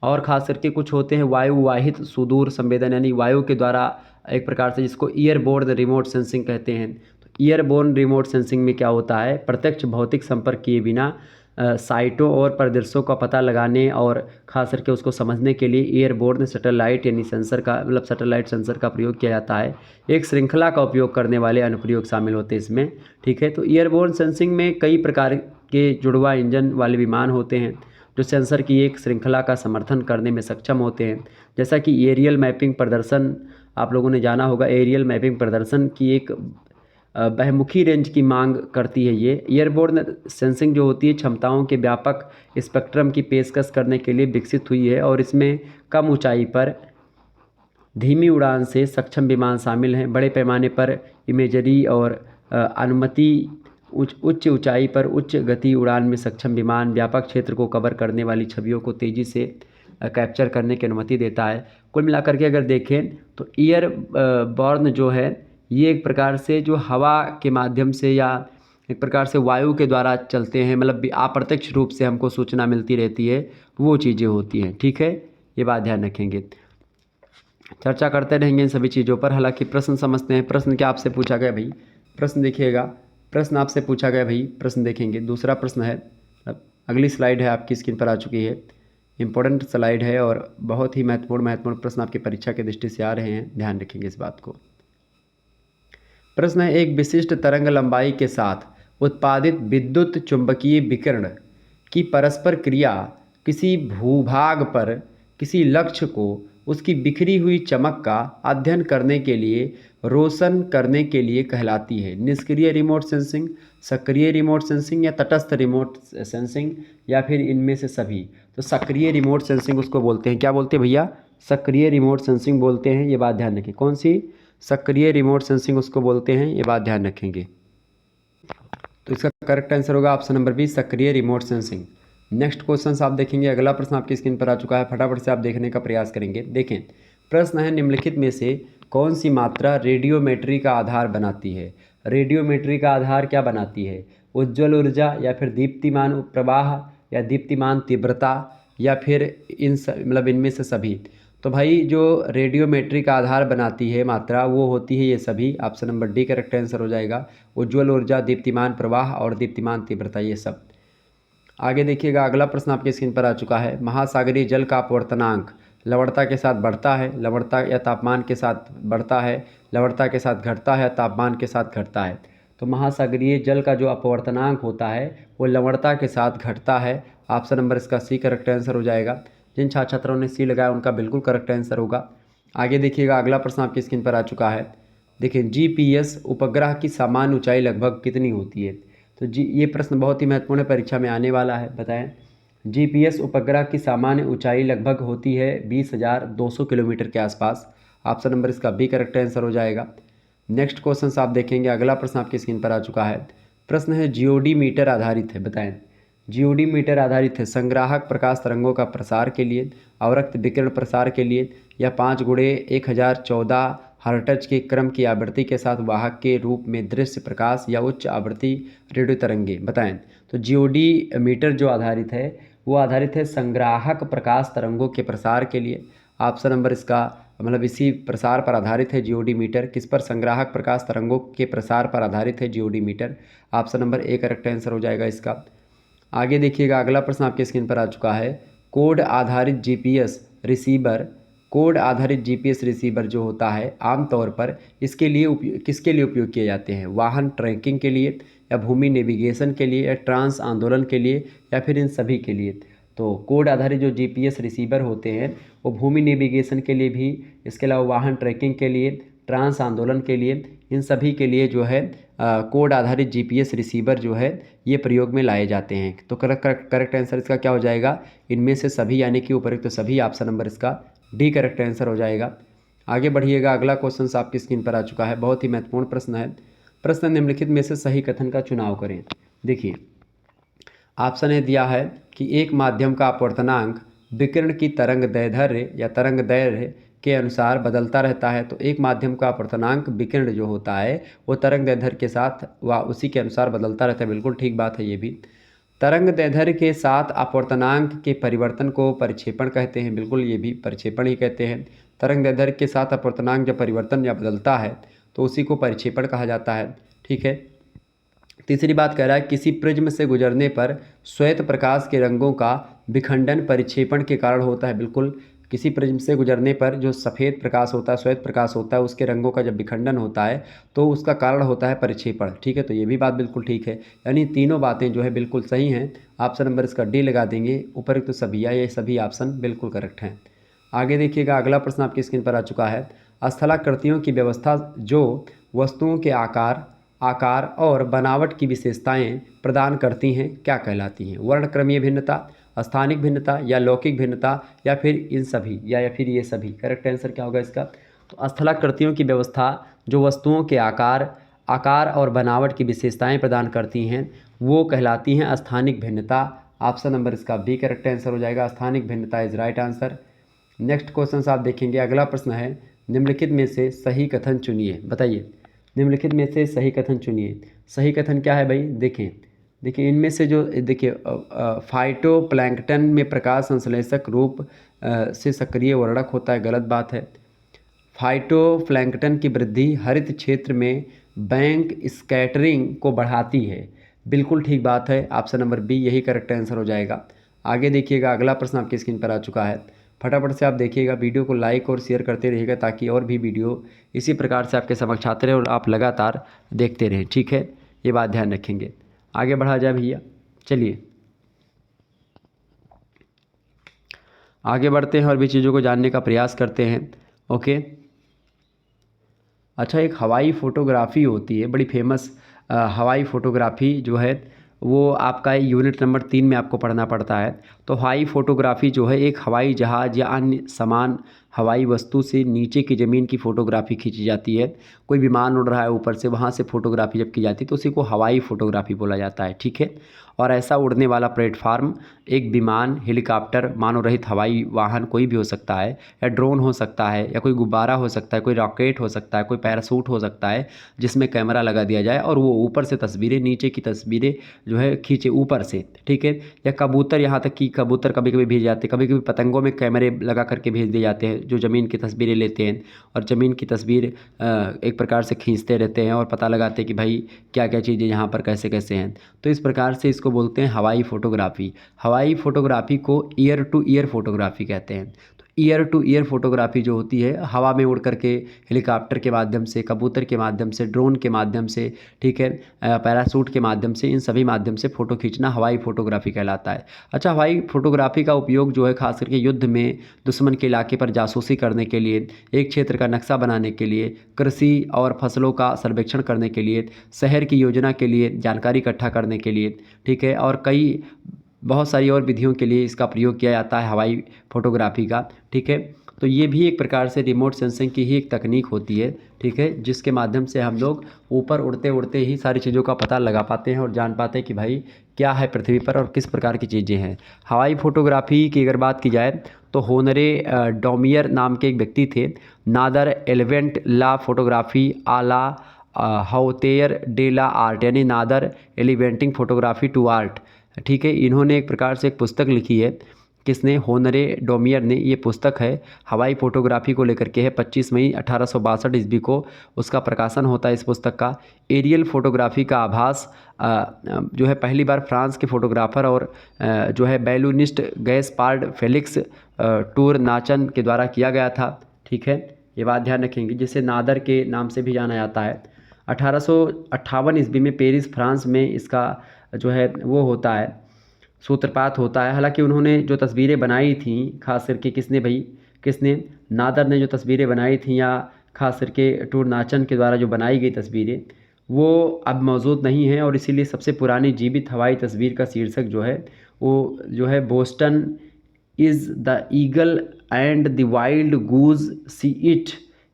और ख़ास करके कुछ होते हैं वायु वाहित सुदूर संवेदन, यानी वायु के द्वारा एक प्रकार से, जिसको ईयरबोर्न रिमोट सेंसिंग कहते हैं। तो ईयरबोर्न रिमोट सेंसिंग में क्या होता है, प्रत्यक्ष भौतिक संपर्क किए बिना साइटों और परिदृश्यों का पता लगाने और ख़ास करके उसको समझने के लिए एयरबोर्न सैटेलाइट यानी सेंसर का, मतलब सैटेलाइट सेंसर का प्रयोग किया जाता है। एक श्रृंखला का उपयोग करने वाले अनुप्रयोग शामिल होते हैं इसमें। ठीक है, तो एयरबोर्न सेंसिंग में कई प्रकार के जुड़वा इंजन वाले विमान होते हैं जो सेंसर की एक श्रृंखला का समर्थन करने में सक्षम होते हैं। जैसा कि एरियल मैपिंग प्रदर्शन आप लोगों ने जाना होगा, एरियल मैपिंग प्रदर्शन की एक बहुमुखी रेंज की मांग करती है। ये एयरबोर्न सेंसिंग जो होती है क्षमताओं के व्यापक स्पेक्ट्रम की पेशकश करने के लिए विकसित हुई है और इसमें कम ऊंचाई पर धीमी उड़ान से सक्षम विमान शामिल हैं। बड़े पैमाने पर इमेजरी और अनुमति उच्च ऊंचाई पर उच्च गति उड़ान में सक्षम विमान व्यापक क्षेत्र को कवर करने वाली छवियों को तेज़ी से कैप्चर करने की अनुमति देता है। कुल मिलाकर के अगर देखें तो एयरबोर्न जो है ये एक प्रकार से जो हवा के माध्यम से या एक प्रकार से वायु के द्वारा चलते हैं, मतलब अप्रत्यक्ष रूप से हमको सूचना मिलती रहती है, वो चीज़ें होती हैं। ठीक है, ये बात ध्यान रखेंगे। चर्चा करते रहेंगे इन सभी चीज़ों पर। हालांकि प्रश्न समझते हैं। प्रश्न क्या आपसे पूछा गया भाई, प्रश्न देखिएगा, प्रश्न आपसे पूछा गया भाई, प्रश्न देखेंगे। दूसरा प्रश्न है, अब अगली स्लाइड है आपकी स्क्रीन पर आ चुकी है, इंपॉर्टेंट स्लाइड है और बहुत ही महत्वपूर्ण प्रश्न आपकी परीक्षा की दृष्टि से आ रहे हैं, ध्यान रखेंगे इस बात को। प्रश्न है, एक विशिष्ट तरंग लंबाई के साथ उत्पादित विद्युत चुंबकीय विकिरण की परस्पर क्रिया किसी भूभाग पर किसी लक्ष्य को उसकी बिखरी हुई चमक का अध्ययन करने के लिए, रोशन करने के लिए कहलाती है। निष्क्रिय रिमोट सेंसिंग, सक्रिय रिमोट सेंसिंग या तटस्थ रिमोट सेंसिंग, या फिर इनमें से सभी। तो सक्रिय रिमोट सेंसिंग उसको बोलते हैं। क्या बोलते हैं भैया? सक्रिय रिमोट सेंसिंग बोलते हैं। ये बात ध्यान रखें। कौन सी? सक्रिय रिमोट सेंसिंग उसको बोलते हैं। ये बात ध्यान रखेंगे। तो इसका करेक्ट आंसर होगा ऑप्शन नंबर बी, सक्रिय रिमोट सेंसिंग। नेक्स्ट क्वेश्चन आप देखेंगे। अगला प्रश्न आपकी स्क्रीन पर आ चुका है, फटाफट से आप देखने का प्रयास करेंगे। देखें, प्रश्न है, निम्नलिखित में से कौन सी मात्रा रेडियोमेट्री का आधार बनाती है? रेडियोमेट्री का आधार क्या बनाती है? उज्ज्वल ऊर्जा, या फिर दीप्तिमान प्रवाह, या दीप्तिमान तीव्रता, या फिर मतलब इनमें से सभी। तो भाई जो रेडियोमेट्री का आधार बनाती है मात्रा, वो होती है ये सभी। Option number D correct answer हो जाएगा। उज्ज्वल ऊर्जा, दीप्तिमान प्रवाह और दीप्तिमान तीव्रता, ये सब। आगे देखिएगा, अगला प्रश्न आपकी स्क्रीन पर आ चुका है। महासागरीय जल का अपवर्तनांक लवणता के साथ बढ़ता है, लवणता या तापमान के साथ बढ़ता है, लवणता के साथ घटता है, तापमान के साथ घटता है। तो महासागरीय जल का जो अपवर्तनांक होता है वो लवणता के साथ घटता है। ऑप्शन नंबर इसका सी करेक्ट आंसर हो जाएगा। जिन छात्र छात्राओं ने सी लगाया उनका बिल्कुल करेक्ट आंसर होगा। आगे देखिएगा, अगला प्रश्न आपकी स्क्रीन पर आ चुका है। देखिए, जीपीएस उपग्रह की सामान्य ऊंचाई लगभग कितनी होती है? तो ये प्रश्न बहुत ही महत्वपूर्ण परीक्षा में आने वाला है। बताएं, जीपीएस उपग्रह की सामान्य ऊंचाई लगभग होती है 20,200 किलोमीटर के आसपास। ऑप्शन नंबर इसका बी करेक्ट आंसर हो जाएगा। नेक्स्ट क्वेश्चन आप देखेंगे। अगला प्रश्न आपकी स्क्रीन पर आ चुका है। प्रश्न है, जीओडी मीटर आधारित है। बताएं, जीओडी मीटर आधारित है संग्राहक प्रकाश तरंगों का प्रसार के लिए, अवरक्त विकिरण प्रसार के लिए, या 5x1014 हर्ट्ज के क्रम की आवृत्ति के साथ वाहक के रूप में दृश्य प्रकाश या उच्च आवृत्ति रेडियो तरंगे। बताएं, तो जीओडी मीटर जो आधारित है वो आधारित है संग्राहक प्रकाश तरंगों के प्रसार के लिए। ऑप्शन नंबर इसका मतलब इसी प्रसार पर आधारित है जीओडी मीटर। किस पर? संग्राहक प्रकाश तरंगों के प्रसार पर आधारित है geodimeter. Option number A correct answer हो जाएगा इसका। आगे देखिएगा, अगला प्रश्न आपके स्क्रीन पर आ चुका है। कोड आधारित जीपीएस रिसीवर, कोड आधारित जीपीएस रिसीवर जो होता है आमतौर पर इसके लिए किसके लिए उपयोग किए जाते हैं? वाहन ट्रैकिंग के लिए, या भूमि नेविगेशन के लिए, या ट्रांस आंदोलन के लिए, या फिर इन सभी के लिए। तो कोड आधारित जो जीपीएस रिसीवर होते हैं वो भूमि नेविगेशन के लिए भी, इसके अलावा वाहन ट्रैकिंग के लिए, ट्रांस आंदोलन के लिए, इन सभी के लिए जो है कोड आधारित जीपीएस रिसीवर जो है ये प्रयोग में लाए जाते हैं। तो करेक्ट आंसर इसका क्या हो जाएगा? इनमें से सभी, यानी कि उपरोक्त तो सभी। ऑप्शन नंबर इसका डी करेक्ट आंसर हो जाएगा। आगे बढ़िएगा, अगला क्वेश्चन आपकी स्क्रीन पर आ चुका है। बहुत ही महत्वपूर्ण प्रश्न है। प्रश्न, निम्नलिखित में से सही कथन का चुनाव करें। देखिए, ऑप्शन ए दिया है कि एक माध्यम का अपवर्तनांक विकिरण की तरंग दैर्ध्य या तरंग दैर्ध्य के अनुसार बदलता रहता है। तो एक माध्यम का अपवर्तनांक विकिरण जो होता है वो तरंग दैर्ध्य के साथ व उसी के अनुसार बदलता रहता है। बिल्कुल ठीक बात है ये भी। तरंग दैर्ध्य के साथ अपवर्तनांक के परिवर्तन को परिक्षेपण कहते हैं। बिल्कुल, ये भी परिक्षेपण ही कहते हैं। तरंग दैर्ध्य के साथ अपवर्तनांक जब परिवर्तन या बदलता है तो उसी को परिक्षेपण कहा जाता है। ठीक है। तीसरी बात कह रहा है, किसी प्रिज्म से गुजरने पर श्वेत प्रकाश के रंगों का विखंडन परिक्षेपण के कारण होता है। बिल्कुल, किसी प्रिज्म से गुजरने पर जो सफ़ेद प्रकाश होता है, श्वेत प्रकाश होता है, उसके रंगों का जब विखंडन होता है तो उसका कारण होता है परिक्षेपण। ठीक है, तो ये भी बात बिल्कुल ठीक है। यानी तीनों बातें जो है बिल्कुल सही हैं। ऑप्शन नंबर इसका डी लगा देंगे। उपरोक्त तो सभी या ये सभी ऑप्शन बिल्कुल करेक्ट हैं। आगे देखिएगा, अगला प्रश्न आपकी स्क्रीन पर आ चुका है। स्थलाकृतियों की व्यवस्था जो वस्तुओं के आकार और बनावट की विशेषताएं प्रदान करती हैं क्या कहलाती हैं? वर्णक्रमीय भिन्नता, स्थानिक भिन्नता, या लौकिक भिन्नता, या फिर इन सभी, या फिर ये सभी। करेक्ट आंसर क्या होगा इसका? तो स्थलाकृतियों की व्यवस्था जो वस्तुओं के आकार और बनावट की विशेषताएं प्रदान करती हैं वो कहलाती हैं स्थानिक भिन्नता। ऑप्शन नंबर इसका बी करेक्ट आंसर हो जाएगा। स्थानिक भिन्नता is right answer. Next question आप देखेंगे। अगला प्रश्न है, निम्नलिखित में से सही कथन चुनिए। बताइए, निम्नलिखित में से सही कथन चुनिए। सही कथन क्या है भाई? देखिए इनमें से जो देखिए फाइटोप्लैंक्टन में प्रकाश संश्लेषक रूप से सक्रिय वर्णक होता है, गलत बात है। फाइटोप्लैंक्टन की वृद्धि हरित क्षेत्र में बैंक स्कैटरिंग को बढ़ाती है, बिल्कुल ठीक बात है। ऑप्शन नंबर बी यही करेक्ट आंसर हो जाएगा। आगे देखिएगा, अगला प्रश्न आपकी स्क्रीन पर आ चुका है। फटाफट से आप देखिएगा, वीडियो को लाइक और शेयर करते रहिएगा ताकि और भी वीडियो इसी प्रकार से आपके समक्ष आते रहे और आप लगातार देखते रहें। ठीक है, ये बात ध्यान रखेंगे। आगे बढ़ा जाए भैया, चलिए। आगे बढ़ते हैं और भी चीज़ों को जानने का प्रयास करते हैं। ओके, अच्छा, एक हवाई फ़ोटोग्राफ़ी होती है बड़ी फेमस। हवाई फ़ोटोग्राफ़ी जो है वो आपका यूनिट नंबर 3 में आपको पढ़ना पड़ता है। तो हवाई फ़ोटोग्राफ़ी जो है एक हवाई जहाज़ या अन्य समान हवाई वस्तु से नीचे की ज़मीन की फ़ोटोग्राफ़ी खींची जाती है। कोई विमान उड़ रहा है ऊपर से, वहाँ से फ़ोटोग्राफ़ी जब की जाती है तो उसी को हवाई फ़ोटोग्राफ़ी बोला जाता है, ठीक है। और ऐसा उड़ने वाला प्लेटफ़ॉर्म एक विमान, हेलीकॉप्टर, मानव रहित हवाई वाहन कोई भी हो सकता है, या ड्रोन हो सकता है, या कोई गुब्बारा हो सकता है, कोई रॉकेट हो सकता है, कोई पैराशूट हो सकता है जिसमें कैमरा लगा दिया जाए और वो ऊपर से तस्वीरें, नीचे की तस्वीरें जो है खींचे ऊपर से, ठीक है। या कबूतर, यहाँ तक कि कबूतर कभी कभी भेज जाते हैं, कभी कभी पतंगों में कैमरे लगा करके भेज दिए जाते हैं जो ज़मीन की तस्वीरें लेते हैं और ज़मीन की तस्वीर एक प्रकार से खींचते रहते हैं और पता लगाते हैं कि भाई क्या क्या चीज़ें यहाँ पर कैसे कैसे हैं। तो इस प्रकार से इसको बोलते हैं हवाई फ़ोटोग्राफ़ी। हवाई फ़ोटोग्राफ़ी को ईयर टू ईयर फ़ोटोग्राफ़ी कहते हैं। तो ईयर टू ईयर फ़ोटोग्राफ़ी जो होती है, हवा में उड़ करके हेलीकॉप्टर के माध्यम से, कबूतर के माध्यम से, ड्रोन के माध्यम से, ठीक है, पैराशूट के माध्यम से, इन सभी माध्यम से फ़ोटो खींचना हवाई फ़ोटोग्राफ़ी कहलाता है। अच्छा, हवाई फ़ोटोग्राफ़ी का उपयोग जो है ख़ास करके युद्ध में दुश्मन के इलाके पर जासूसी करने के लिए, एक क्षेत्र का नक्शा बनाने के लिए, कृषि और फसलों का सर्वेक्षण करने के लिए, शहर की योजना के लिए, जानकारी इकट्ठा करने के लिए, ठीक है, और कई बहुत सारी और विधियों के लिए इसका प्रयोग किया जाता है हवाई फ़ोटोग्राफ़ी का, ठीक है। तो ये भी एक प्रकार से रिमोट सेंसिंग की ही एक तकनीक होती है, ठीक है, जिसके माध्यम से हम लोग ऊपर उड़ते उड़ते ही सारी चीज़ों का पता लगा पाते हैं और जान पाते हैं कि भाई क्या है पृथ्वी पर और किस प्रकार की चीज़ें हैं। हवाई फ़ोटोग्राफ़ी की अगर बात की जाए तो होनरे डोमियर नाम के एक व्यक्ति थे। नादर एलिवेंट ला फ़ोटोग्राफ़ी आला हाउतेयर डे ला आर्ट, यानी नादर एलिवेंटिंग फ़ोटोग्राफ़ी टू आर्ट, ठीक है। इन्होंने एक प्रकार से एक पुस्तक लिखी है। किसने? होनरे डोमियर ने। ये पुस्तक है हवाई फ़ोटोग्राफ़ी को लेकर के है। 25 मई 1862 ईस्वी को उसका प्रकाशन होता है इस पुस्तक का। एरियल फ़ोटोग्राफ़ी का आभास जो है पहली बार फ्रांस के फ़ोटोग्राफ़र और जो है बैलूनिस्ट गैस्पार्ड फेलिक्स टूरनाचन के द्वारा किया गया था, ठीक है। ये बात ध्यान रखेंगे, जिसे नादर के नाम से भी जाना जाता है। 1858 ईस्वी में पेरिस फ्रांस में इसका जो है वो होता है, सूत्रपात होता है। हालांकि उन्होंने जो तस्वीरें बनाई थी, खास करके किसने नादर ने जो तस्वीरें बनाई थी, या खास करके टूरनाचन के द्वारा जो बनाई गई तस्वीरें, वो अब मौजूद नहीं हैं। और इसीलिए सबसे पुरानी जीवित हवाई तस्वीर का शीर्षक जो है वो जो है Boston is the eagle and the wild goose see it,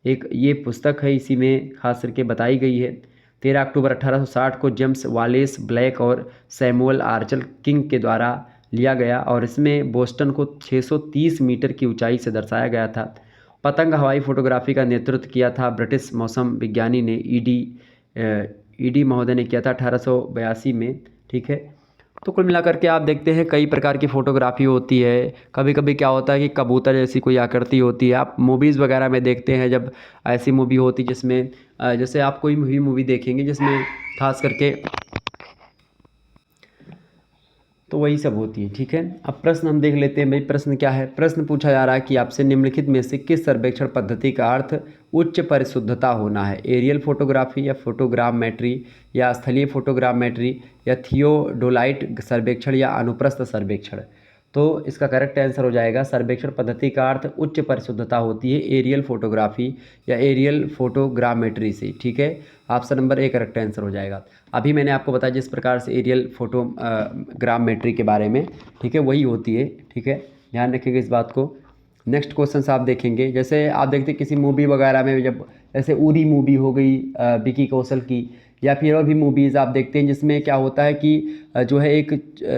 एक ये पुस्तक है, इसी में खास करके बताई गई है। 13 अक्टूबर 1860 को जेम्स वालेस ब्लैक और सैमुअल आर्चर किंग के द्वारा लिया गया और इसमें बोस्टन को 630 मीटर की ऊंचाई से दर्शाया गया था। पतंग हवाई फोटोग्राफी का नेतृत्व किया था ब्रिटिश मौसम विज्ञानी ने, ईडी महोदय ने किया था 1882 में, ठीक है। तो कुल मिलाकर के आप देखते हैं कई प्रकार की फ़ोटोग्राफी होती है। कभी कभी क्या होता है कि कबूतर जैसी कोई आकृति होती है, आप मूवीज़ वगैरह में देखते हैं, जब ऐसी मूवी होती जिसमें जैसे आप कोई मूवी देखेंगे जिसमें खास करके तो वही सब होती है, ठीक है। अब प्रश्न हम देख लेते हैं भाई, प्रश्न क्या है। प्रश्न पूछा जा रहा है कि आपसे निम्नलिखित में से किस सर्वेक्षण पद्धति का अर्थ उच्च परिशुद्धता होना है? एरियल फोटोग्राफी, या फोटोग्रामेट्री, या स्थलीय फोटोग्रामेट्री, या थियोडोलाइट सर्वेक्षण, या अनुप्रस्थ सर्वेक्षण। तो इसका करेक्ट आंसर हो जाएगा, सर्वेक्षण पद्धति का अर्थ उच्च परिशुद्धता होती है एरियल फोटोग्राफी या एरियल फोटोग्रामेट्री से, ठीक है। Option number A correct answer हो जाएगा। अभी मैंने आपको बताया जिस प्रकार से एरियल फोटोग्रामेट्री के बारे में, ठीक है, वही होती है, ठीक है, ध्यान रखिएगा इस बात को। नेक्स्ट क्वेश्चन आप देखेंगे, जैसे आप देखते किसी मूवी वगैरह में, जब जैसे उरी मूवी हो गई विकी कौशल की, या फिर और भी मूवीज़ आप देखते हैं जिसमें क्या होता है कि जो है एक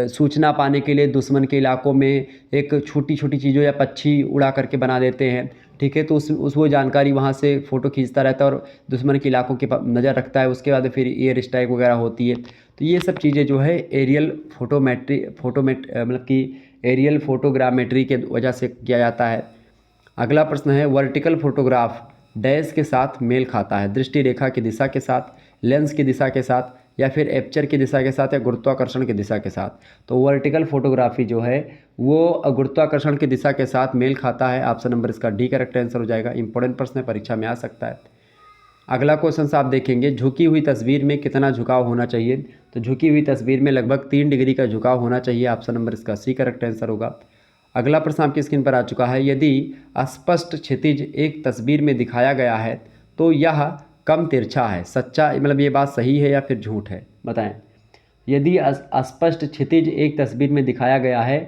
सूचना पाने के लिए दुश्मन के इलाकों में एक छोटी छोटी चीज़ों या पक्षी उड़ा करके बना देते हैं, ठीक है। तो उस वो जानकारी वहाँ से फ़ोटो खींचता रहता है और दुश्मन के इलाकों के नज़र रखता है। उसके बाद फिर एयर स्ट्राइक वगैरह होती है। तो ये सब चीज़ें जो है एरियल मतलब कि एरियल फोटोग्रामेट्री के वजह से किया जाता है। अगला प्रश्न है, वर्टिकल फोटोग्राफ डैश के साथ मेल खाता है? दृष्टि रेखा की दिशा के साथ, लेंस की दिशा के साथ, या फिर एपर्चर की दिशा के साथ, या गुरुत्वाकर्षण की दिशा के साथ। तो वर्टिकल फोटोग्राफी जो है वो गुरुत्वाकर्षण की दिशा के साथ मेल खाता है। ऑप्शन नंबर इसका डी करेक्ट आंसर हो जाएगा। इंपॉर्टेंट प्रश्न है, परीक्षा में आ सकता है। अगला क्वेश्चन आप देखेंगे, झुकी हुई तस्वीर में कितना झुकाव होना चाहिए? तो झुकी हुई तस्वीर में लगभग 3 डिग्री का झुकाव होना चाहिए। ऑप्शन नंबर इसका सी करेक्ट आंसर होगा। अगला प्रश्न आपकी स्क्रीन पर आ चुका है, यदि अस्पष्ट क्षितिज एक तस्वीर में दिखाया गया है तो यह कम तिरछा है। सच्चा मतलब ये बात सही है या फिर झूठ है, बताएं। यदि अस्पष्ट क्षितिज एक तस्वीर में दिखाया गया है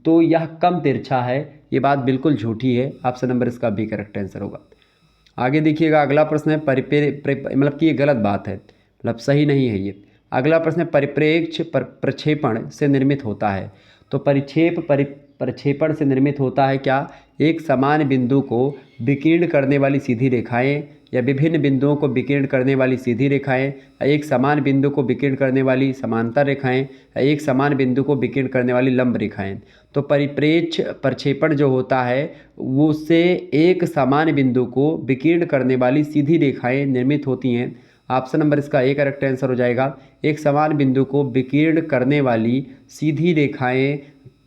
तो यह कम तिरछा है, ये बात बिल्कुल झूठी है। ऑप्शन नंबर इसका बी करेक्ट आंसर होगा। आगे देखिएगा, अगला प्रश्न है मतलब कि ये गलत बात है, मतलब सही नहीं है ये। अगला प्रश्न है, परिप्रेक्ष्य प्रक्षेपण से निर्मित होता है। तो प्रक्षेपण से निर्मित होता है क्या? एक समान बिंदु को विकीर्ण करने वाली सीधी रेखाएं, या विभिन्न बिंदुओं को विकीर्ण करने वाली सीधी रेखाएं, एक समान बिंदु को विकीर्ण करने वाली समांतर रेखाएं, एक समान बिंदु को विकीर्ण करने वाली लंब रेखाएं। तो परिप्रेक्ष्य प्रक्षेपण जो होता है वो उससे एक समान बिंदु को विकीर्ण करने वाली सीधी रेखाएं निर्मित होती हैं। ऑप्शन नंबर इसका ए करेक्ट आंसर हो जाएगा। एक समान बिंदु को विकीर्ण करने वाली सीधी रेखाएं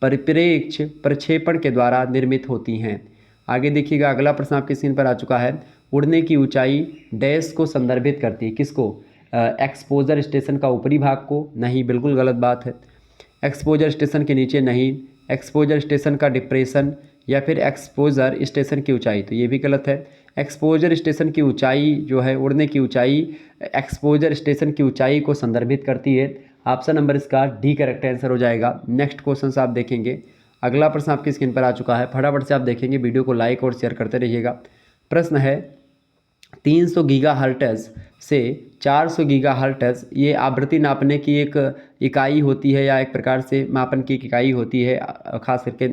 परिप्रेक्ष्य प्रक्षेपण के द्वारा निर्मित होती हैं। आगे देखिएगा, अगला प्रश्न आपके स्क्रीन पर आ चुका है, उड़ने की ऊंचाई डैश को संदर्भित करती है। किसको? एक्सपोजर स्टेशन का ऊपरी भाग को? नहीं, बिल्कुल गलत बात है। एक्सपोजर स्टेशन के नीचे नहीं, एक्सपोजर स्टेशन का डिप्रेशन या फिर एक्सपोजर स्टेशन की ऊंचाई, तो ये भी गलत है। एक्सपोजर स्टेशन की ऊंचाई जो है, उड़ने की ऊंचाई एक्सपोजर स्टेशन की ऊंचाई को संदर्भित करती है। ऑप्शन नंबर इसका डी करेक्ट आंसर हो जाएगा। नेक्स्ट क्वेश्चन आप देखेंगे, अगला प्रश्न आपकी स्क्रीन पर आ चुका है, फटाफट से आप देखेंगे, वीडियो को लाइक और शेयर करते रहिएगा। प्रश्न है, 300 गीगाहर्ट्ज़ से 400 गीगाहर्ट्ज़ ये आवृत्ति नापने की एक इकाई होती है, या एक प्रकार से मापन की एक इकाई होती है। खास करके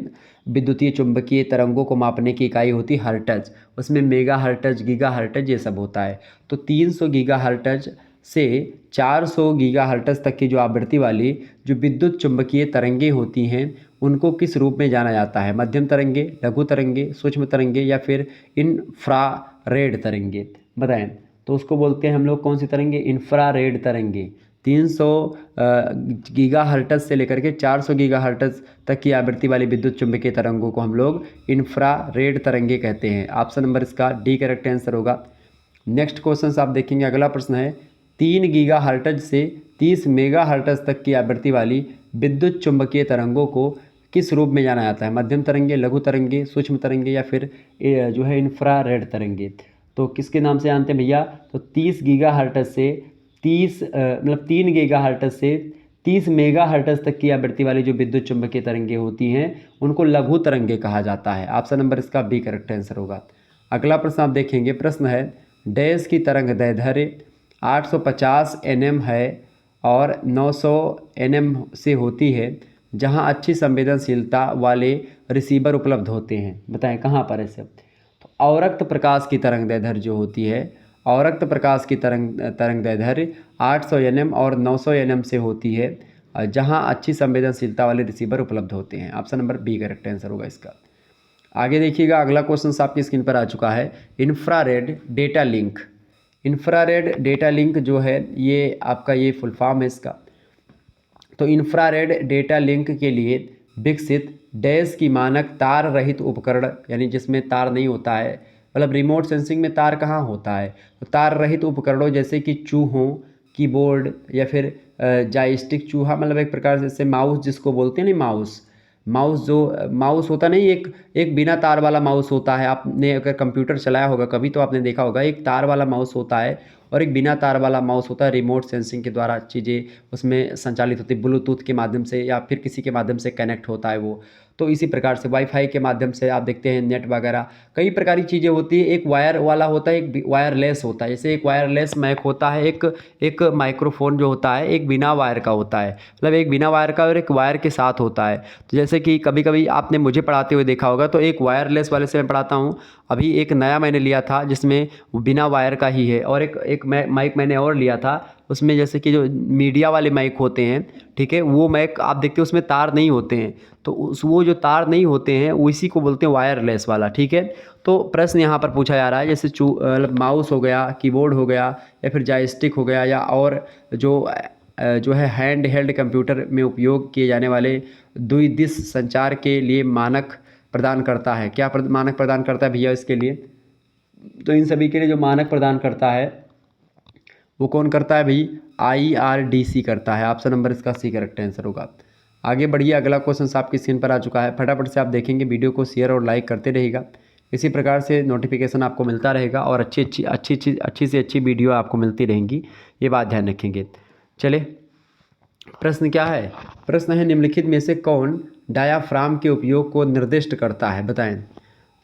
विद्युतीय चुंबकीय तरंगों को मापने की इकाई होती है हर्ट्ज़। उसमें मेगाहर्ट्ज़, गीगाहर्ट्ज़ ये सब होता है। तो 300 गीगाहर्ट्ज़ से 400 गीगाहर्ट्ज़ तक की जो आवृत्ति वाली जो विद्युत चुंबकीय तरंगें होती हैं उनको किस रूप में जाना जाता है? मध्यम तरंगे, लघु तरंगे, सूक्ष्म तरंगे या फिर इंफ्रारेड तरंगे, बताएं। तो उसको बोलते हैं हम लोग कौन सी तरंगे? इंफ्रारेड तरंगे। 300 गीगाहर्ट्ज़ से लेकर के 400 गीगाहर्ट्ज़ तक की आवृत्ति वाली विद्युत चुंबकीय तरंगों को हम लोग इंफ्रारेड तरंगे कहते हैं। ऑप्शन नंबर इसका डी करेक्ट आंसर होगा। नेक्स्ट क्वेश्चन आप देखेंगे, अगला प्रश्न है, 3 गीगाहर्ट्ज़ से 30 मेगाहर्ट्ज़ तक की आवृत्ति वाली विद्युत चुंबकीय तरंगों को किस रूप में जाना जाता है? मध्यम तरंगे, लघु तरंगे, सूक्ष्म तरंगे या फिर जो है इंफ्रारेड तरंगे। तो किसके नाम से जानते हैं भैया? तो 30 गीगाहर्ट्ज़ से 3 गीगाहर्ट्ज़ से 30 मेगाहर्ट्ज़ तक की आवृत्ति वाली जो विद्युत चुंबकीय तरंगे होती हैं उनको लघु तरंगे कहा जाता है। ऑप्शन नंबर इसका बी करेक्ट आंसर होगा। अगला प्रश्न आप देखेंगे, प्रश्न है, डैश की तरंग दैर्ध्य 850 nm है और 900 nm से होती है, जहां अच्छी संवेदनशीलता वाले रिसीवर उपलब्ध होते हैं। बताएं कहाँ पर है सब? तो अवरक्त प्रकाश की तरंग दैर्ध्य जो होती है, अवरक्त प्रकाश की तरंग दैर्ध्य 800 nm और 900 nm से होती है, जहां अच्छी संवेदनशीलता वाले रिसीवर उपलब्ध होते हैं। Option number B correct answer होगा इसका। आगे देखिएगा, अगला क्वेश्चन आपकी स्क्रीन पर आ चुका है, infrared data link. Infrared data link जो है ये आपका ये फुल फॉर्म है इसका। तो इंफ्रारेड डेटा लिंक के लिए विकसित डैश की मानक तार रहित उपकरण, यानी जिसमें तार नहीं होता है, मतलब रिमोट सेंसिंग में तार कहाँ होता है, तो तार रहित उपकरणों जैसे कि चूहों, कीबोर्ड या फिर जॉयस्टिक, चूहा मतलब एक प्रकार से जैसे माउस जिसको बोलते हैं, नहीं माउस जो माउस होता नहीं, एक बिना तार वाला माउस होता है। आपने अगर कंप्यूटर चलाया होगा कभी तो आपने देखा होगा, एक तार वाला माउस होता है और एक बिना तार वाला माउस होता है। रिमोट सेंसिंग के द्वारा चीज़ें उसमें संचालित होती है, ब्लूटूथ के माध्यम से या फिर किसी के माध्यम से कनेक्ट होता है वो। तो इसी प्रकार से वाईफाई के माध्यम से आप देखते हैं, नेट वगैरह कई प्रकार की चीज़ें होती है। एक वायर वाला होता है, एक वायरलेस होता है। जैसे एक वायरलेस माइक होता है, एक माइक्रोफोन जो होता है एक बिना वायर का होता है, मतलब एक बिना वायर का और एक वायर के साथ होता है। तो जैसे कि कभी कभी आपने मुझे पढ़ाते हुए देखा होगा, तो एक वायरलेस वाले से मैं पढ़ाता हूँ। अभी एक नया मैंने लिया था जिसमें बिना वायर का ही है, और एक माइक मैंने और लिया था उसमें जैसे कि जो मीडिया वाले माइक होते हैं, ठीक है, वो माइक आप देखते हो उसमें तार नहीं होते हैं। तो वो जो तार नहीं होते हैं उसी को बोलते हैं वायरलेस वाला, ठीक है। तो प्रश्न यहाँ पर पूछा जा रहा है, जैसे मतलब माउस हो गया, कीबोर्ड हो गया या फिर जॉयस्टिक हो गया, या और जो है हैंड हेल्ड कंप्यूटर में उपयोग किए जाने वाले द्विदिश संचार के लिए मानक प्रदान करता है। क्या मानक प्रदान करता है भैया इसके लिए? तो इन सभी के लिए जो मानक प्रदान करता है वो कौन करता है भाई? IRDC करता है। ऑप्शन नंबर इसका सी करेक्ट आंसर होगा। आगे बढ़िए, अगला क्वेश्चन आपकी स्क्रीन पर आ चुका है। फटाफट से आप देखेंगे, वीडियो को शेयर और लाइक करते रहिएगा। इसी प्रकार से नोटिफिकेशन आपको मिलता रहेगा और अच्छी से अच्छी वीडियो आपको मिलती रहेंगी, ये बात ध्यान रखेंगे। चले, प्रश्न क्या है? प्रश्न है, निम्नलिखित में से कौन डायाफ्राम के उपयोग को निर्दिष्ट करता है? बताएं।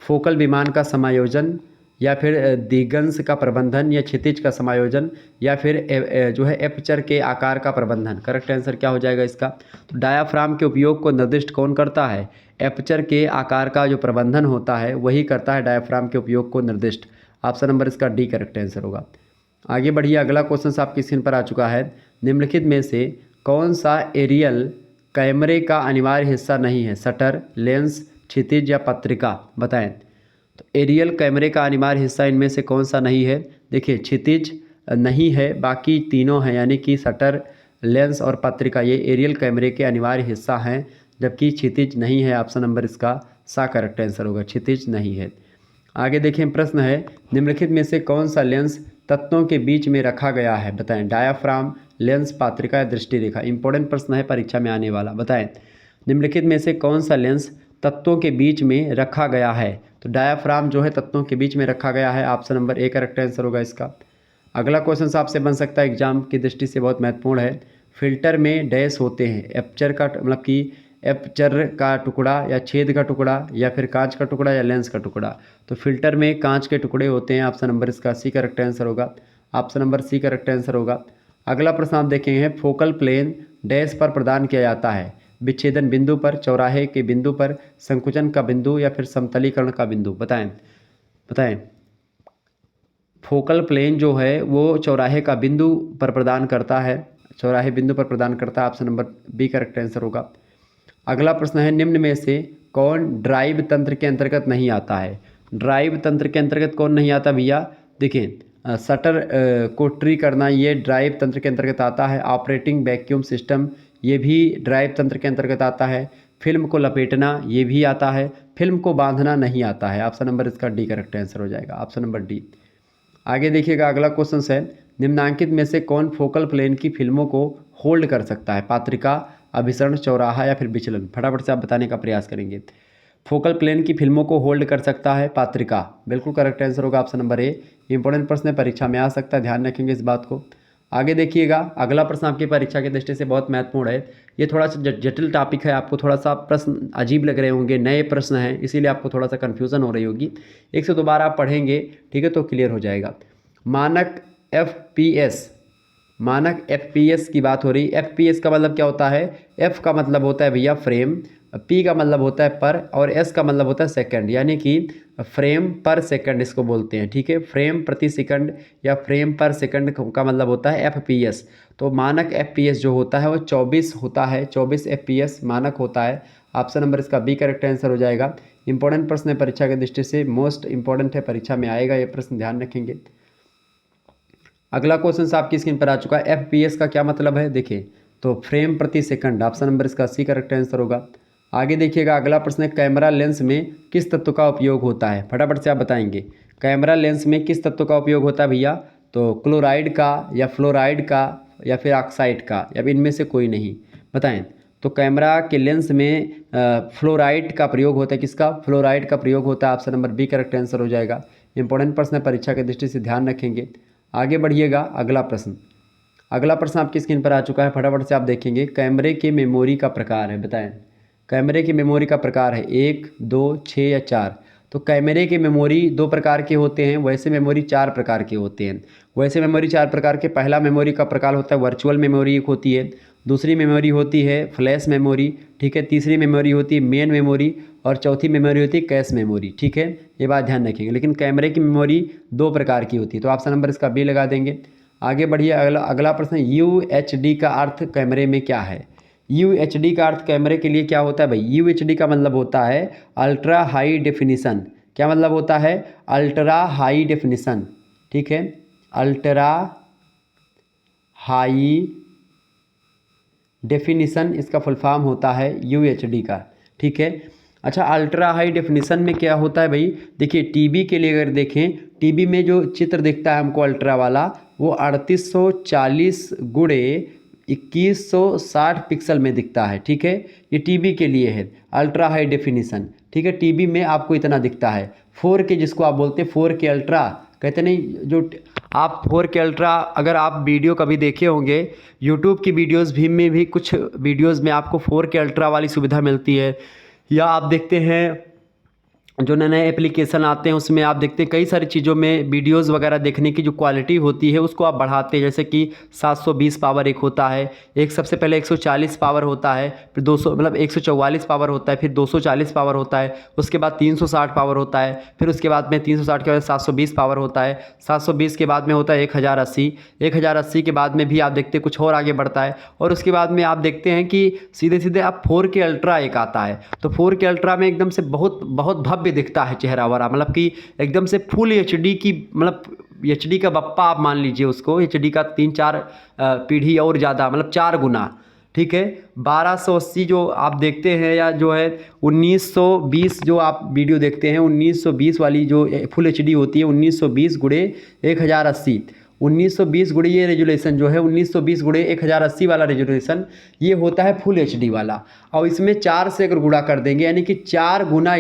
फोकल विमान का समायोजन, या फिर दिगंश का प्रबंधन, या क्षितिज का समायोजन, या फिर जो है एपर्चर के आकार का प्रबंधन। करेक्ट आंसर क्या हो जाएगा इसका? तो डायाफ्राम के उपयोग को निर्दिष्ट कौन करता है? एपर्चर के आकार का जो प्रबंधन होता है वही करता है डायाफ्राम के उपयोग को निर्दिष्ट। ऑप्शन नंबर इसका डी करेक्ट आंसर होगा। आगे बढ़िए, अगला क्वेश्चन आपकी स्क्रीन पर आ चुका है। निम्नलिखित में से कौन सा एरियल कैमरे का अनिवार्य हिस्सा नहीं है? शटर, लेंस, क्षितिज या पत्रिका? बताएं। तो एरियल कैमरे का अनिवार्य हिस्सा इनमें से कौन सा नहीं है? देखिए, क्षितिज नहीं है, बाकी तीनों हैं, यानी कि शटर, लेंस और पत्रिका, ये एरियल कैमरे के अनिवार्य हिस्सा हैं, जबकि क्षितिज नहीं है। ऑप्शन नंबर इसका सा करेक्ट आंसर होगा, क्षितिज नहीं है। आगे देखें, प्रश्न है, निम्नलिखित में से कौन सा लेंस तत्वों के बीच में रखा गया है? बताएं। डायाफ्राम, लेंस, पत्रिका या दृष्टि रेखा? इंपॉर्टेंट प्रश्न है, परीक्षा में आने वाला। बताएं, निम्नलिखित में से कौन सा लेंस तत्वों के बीच में रखा गया है? तो डायाफ्राम जो है तत्वों के बीच में रखा गया है। Option number A correct answer होगा इसका। अगला क्वेश्चन आपसे बन सकता है, एग्जाम की दृष्टि से बहुत महत्वपूर्ण है। फिल्टर में डैश होते हैं, एपर्चर का मतलब कि एपर्चर का टुकड़ा, या छेद का टुकड़ा, या फिर कांच का टुकड़ा, या लेंस का टुकड़ा? तो फिल्टर में कांच के टुकड़े होते हैं। ऑप्शन नंबर इसका सी करेक्ट आंसर होगा। Option number C correct answer होगा। अगला प्रश्न आप देखेंगे, फोकल प्लेन डैश पर प्रदान किया जाता है? विच्छेदन बिंदु पर, चौराहे के बिंदु पर, संकुचन का बिंदु, या फिर समतलीकरण का बिंदु? बताएं। फोकल प्लेन जो है वो चौराहे का बिंदु पर प्रदान करता है, चौराहे बिंदु पर प्रदान करता है। Option number B correct answer होगा। अगला प्रश्न है, निम्न में से कौन ड्राइव तंत्र के अंतर्गत नहीं आता है? ड्राइव तंत्र के अंतर्गत कौन नहीं आता भैया? देखिए, शटर को ट्री करना, ये ड्राइव तंत्र के अंतर्गत आता है। ऑपरेटिंग वैक्यूम सिस्टम, ये भी ड्राइव तंत्र के अंतर्गत आता है। फिल्म को लपेटना, ये भी आता है। फिल्म को बांधना नहीं आता है। ऑप्शन नंबर इसका डी करेक्ट आंसर हो जाएगा, ऑप्शन नंबर डी। आगे देखिएगा, अगला क्वेश्चन है, निम्नांकित में से कौन फोकल प्लेन की फिल्मों को होल्ड कर सकता है? पत्रिका, अभिसरण, चौराहा या फिर विचलन? फटाफट से आप बताने का प्रयास करेंगे। फोकल प्लेन की फिल्मों को होल्ड कर सकता है पत्रिका, बिल्कुल करेक्ट आंसर होगा, ऑप्शन नंबर ए। इंपॉर्टेंट प्रश्न है, परीक्षा में आ सकता है, ध्यान रखेंगे इस बात को। आगे देखिएगा, अगला प्रश्न आपकी परीक्षा की दृष्टि से बहुत महत्वपूर्ण है। ये थोड़ा सा जटिल टॉपिक है, आपको थोड़ा सा प्रश्न अजीब लग रहे होंगे, नए प्रश्न हैं, इसीलिए आपको थोड़ा सा कन्फ्यूज़न हो रही होगी। एक से दो बार आप पढ़ेंगे, ठीक है, तो क्लियर हो जाएगा। मानक एफपीएस की बात हो रही। एफपीएस का मतलब क्या होता है? एफ का मतलब होता है भैया फ्रेम, पी का मतलब होता है पर, और एस का मतलब होता है सेकंड, यानी कि फ्रेम पर सेकंड इसको बोलते हैं, ठीक है। फ्रेम प्रति सेकंड या फ्रेम पर सेकंड का मतलब होता है एफपीएस। तो मानक एफपीएस जो होता है वो 24 होता है, 24 एफपीएस मानक होता है। ऑप्शन नंबर इसका बी करेक्ट आंसर हो जाएगा। इंपॉर्टेंट प्रश्न है, परीक्षा की दृष्टि से मोस्ट इंपॉर्टेंट है, परीक्षा में आएगा ये प्रश्न, ध्यान रखेंगे। अगला क्वेश्चन आपकी स्क्रीन पर आ चुका है। एफपीएस का क्या मतलब है? देखिए, तो फ्रेम प्रति सेकंड, ऑप्शन नंबर इसका सी करेक्ट आंसर होगा। आगे देखिएगा, अगला प्रश्न है, कैमरा लेंस में किस तत्व का उपयोग होता है? फटाफट से आप बताएंगे। कैमरा लेंस में किस तत्व का उपयोग होता है भैया? तो क्लोराइड का, या फ्लोराइड का, या फिर ऑक्साइड का, या फिर इनमें से कोई नहीं? बताएं। तो कैमरा के लेंस में फ्लोराइड का प्रयोग होता है। किसका? फ्लोराइड का प्रयोग होता है। Option number B correct answer हो जाएगा। इंपॉर्टेंट प्रश्न है, परीक्षा की दृष्टि से ध्यान रखेंगे। आगे बढ़िएगा, अगला प्रश्न आपकी स्क्रीन पर आ चुका है, फटाफट से आप देखेंगे। कैमरे के मेमोरी का प्रकार है, बताएं। कैमरे की मेमोरी का प्रकार है 1, 2, 6 या 4? तो कैमरे के मेमोरी दो प्रकार के होते हैं, वैसे मेमोरी 4 प्रकार के होते हैं। वैसे मेमोरी 4 प्रकार के, पहला मेमोरी का प्रकार होता है वर्चुअल मेमोरी, एक होती है। दूसरी मेमोरी होती है फ्लैश मेमोरी, ठीक है। तीसरी मेमोरी होती है मेन मेमोरी, और चौथी मेमोरी होती है कैश मेमोरी, ठीक है। ये बात ध्यान रखेंगे। लेकिन कैमरे की मेमोरी 2 प्रकार की होती है, तो ऑप्शन नंबर इसका बी लगा देंगे। आगे बढ़िए, अगला प्रश्न, UHD का अर्थ कैमरे में क्या है? UHD का अर्थ कैमरे के लिए क्या होता है भाई? UHD का मतलब होता है अल्ट्रा हाई डेफिनिशन। क्या मतलब होता है? अल्ट्रा हाई डेफिनिशन, ठीक है। अल्ट्रा हाई डेफिनिशन इसका फुल फॉर्म होता है UHD का, ठीक है। अच्छा, अल्ट्रा हाई डेफिनिशन में क्या होता है भाई? देखिए, टीवी के लिए अगर देखें, टीवी में जो चित्र दिखता है हमको अल्ट्रा वाला, वो 3840 गुणे 2160 पिक्सल में दिखता है, ठीक है। ये टीवी के लिए है, अल्ट्रा हाई डेफिनेशन, ठीक है। टीवी में आपको इतना दिखता है। 4K जिसको आप बोलते हैं 4K अल्ट्रा, कहते नहीं जो आप 4K अल्ट्रा, अगर आप वीडियो कभी देखे होंगे यूट्यूब की वीडियोज़ भी में भी कुछ वीडियोज़ में आपको 4K अल्ट्रा वाली सुविधा मिलती है, या आप देखते हैं जो नए नए एप्लीकेशन आते हैं उसमें आप देखते हैं कई सारी चीज़ों में वीडियोज़ वगैरह देखने की जो क्वालिटी होती है उसको आप बढ़ाते हैं। जैसे कि 720 पावर एक होता है, एक सबसे पहले 140 पावर होता है, फिर 200 मतलब 144 पावर होता है, फिर 240 पावर होता है, उसके बाद 360 पावर होता है, फिर उसके बाद में 360 के बाद 720 पावर होता है, 720 के बाद में होता है 1080, 1080 के बाद में भी आप देखते हैं कुछ और आगे बढ़ता है, और उसके बाद में आप देखते हैं कि सीधे सीधे आप 4K अल्ट्रा एक आता है। तो 4K अल्ट्रा में एकदम से बहुत बहुत भव्य दिखता है चेहरा वाला, मतलब कि एकदम से फुल एचडी की, मतलब एचडी का बप्पा आप मान लीजिए उसको, एचडी का 3-4 पीढ़ी और ज़्यादा, मतलब 4 गुना, ठीक है। 1280 जो आप देखते हैं, या जो है 1920 जो आप वीडियो देखते हैं, 1920 वाली जो फुल एचडी होती है, 1920 गुणे 1080, 1920 गुणे ये रेजुलेशन जो है 1920 गुणे 1080 वाला रेजुलेशन, ये होता है फुल एचडी वाला। और इसमें 4 से अगर गुणा कर देंगे, यानी कि 4 गुना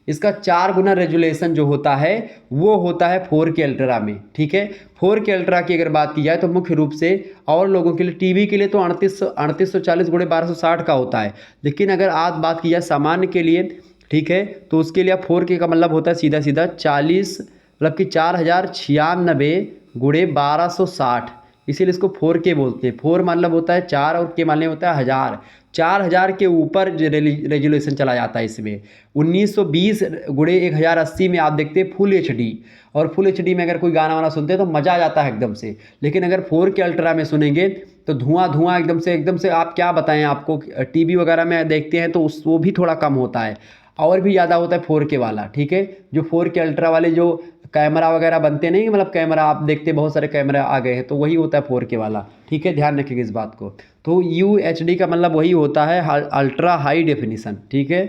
इसका 4 गुना रेजुलेशन जो होता है वो होता है 4K अल्ट्रा में, ठीक है। 4K अल्ट्रा की अगर बात की जाए तो मुख्य रूप से और लोगों के लिए, टीवी के लिए तो 3840 गुणे 1260 का होता है, लेकिन अगर आज बात की जाए सामान्य के लिए, ठीक है, तो उसके लिए 4K का मतलब होता है सीधा सीधा 40, मतलब कि 4096 गुणे 1260, इसीलिए इसको 4K बोलते हैं। 4 मतलब होता है 4 और K मतलब होता है 1000, 4000 के ऊपर रेजुलेशन चला जाता है इसमें। 1920 गुणे 1080 में आप देखते हैं फुल एचडी, और फुल एचडी में अगर कोई गाना वाना सुनते हैं तो मज़ा आ जाता है एकदम से। लेकिन अगर 4K अल्ट्रा में सुनेंगे तो धुआं एकदम से आप क्या बताएं आपको, टीवी वगैरह में देखते हैं तो वो भी थोड़ा कम होता है, और भी ज़्यादा होता है 4K वाला, ठीक है। जो 4K अल्ट्रा वाले जो कैमरा वगैरह बनते नहीं, मतलब कैमरा आप देखते बहुत सारे कैमरा आ गए हैं, तो वही होता है 4K वाला, ठीक है। ध्यान रखिएगा इस बात को। तो UHD का मतलब वही होता है अल्ट्रा हाई डेफिनेशन, ठीक है,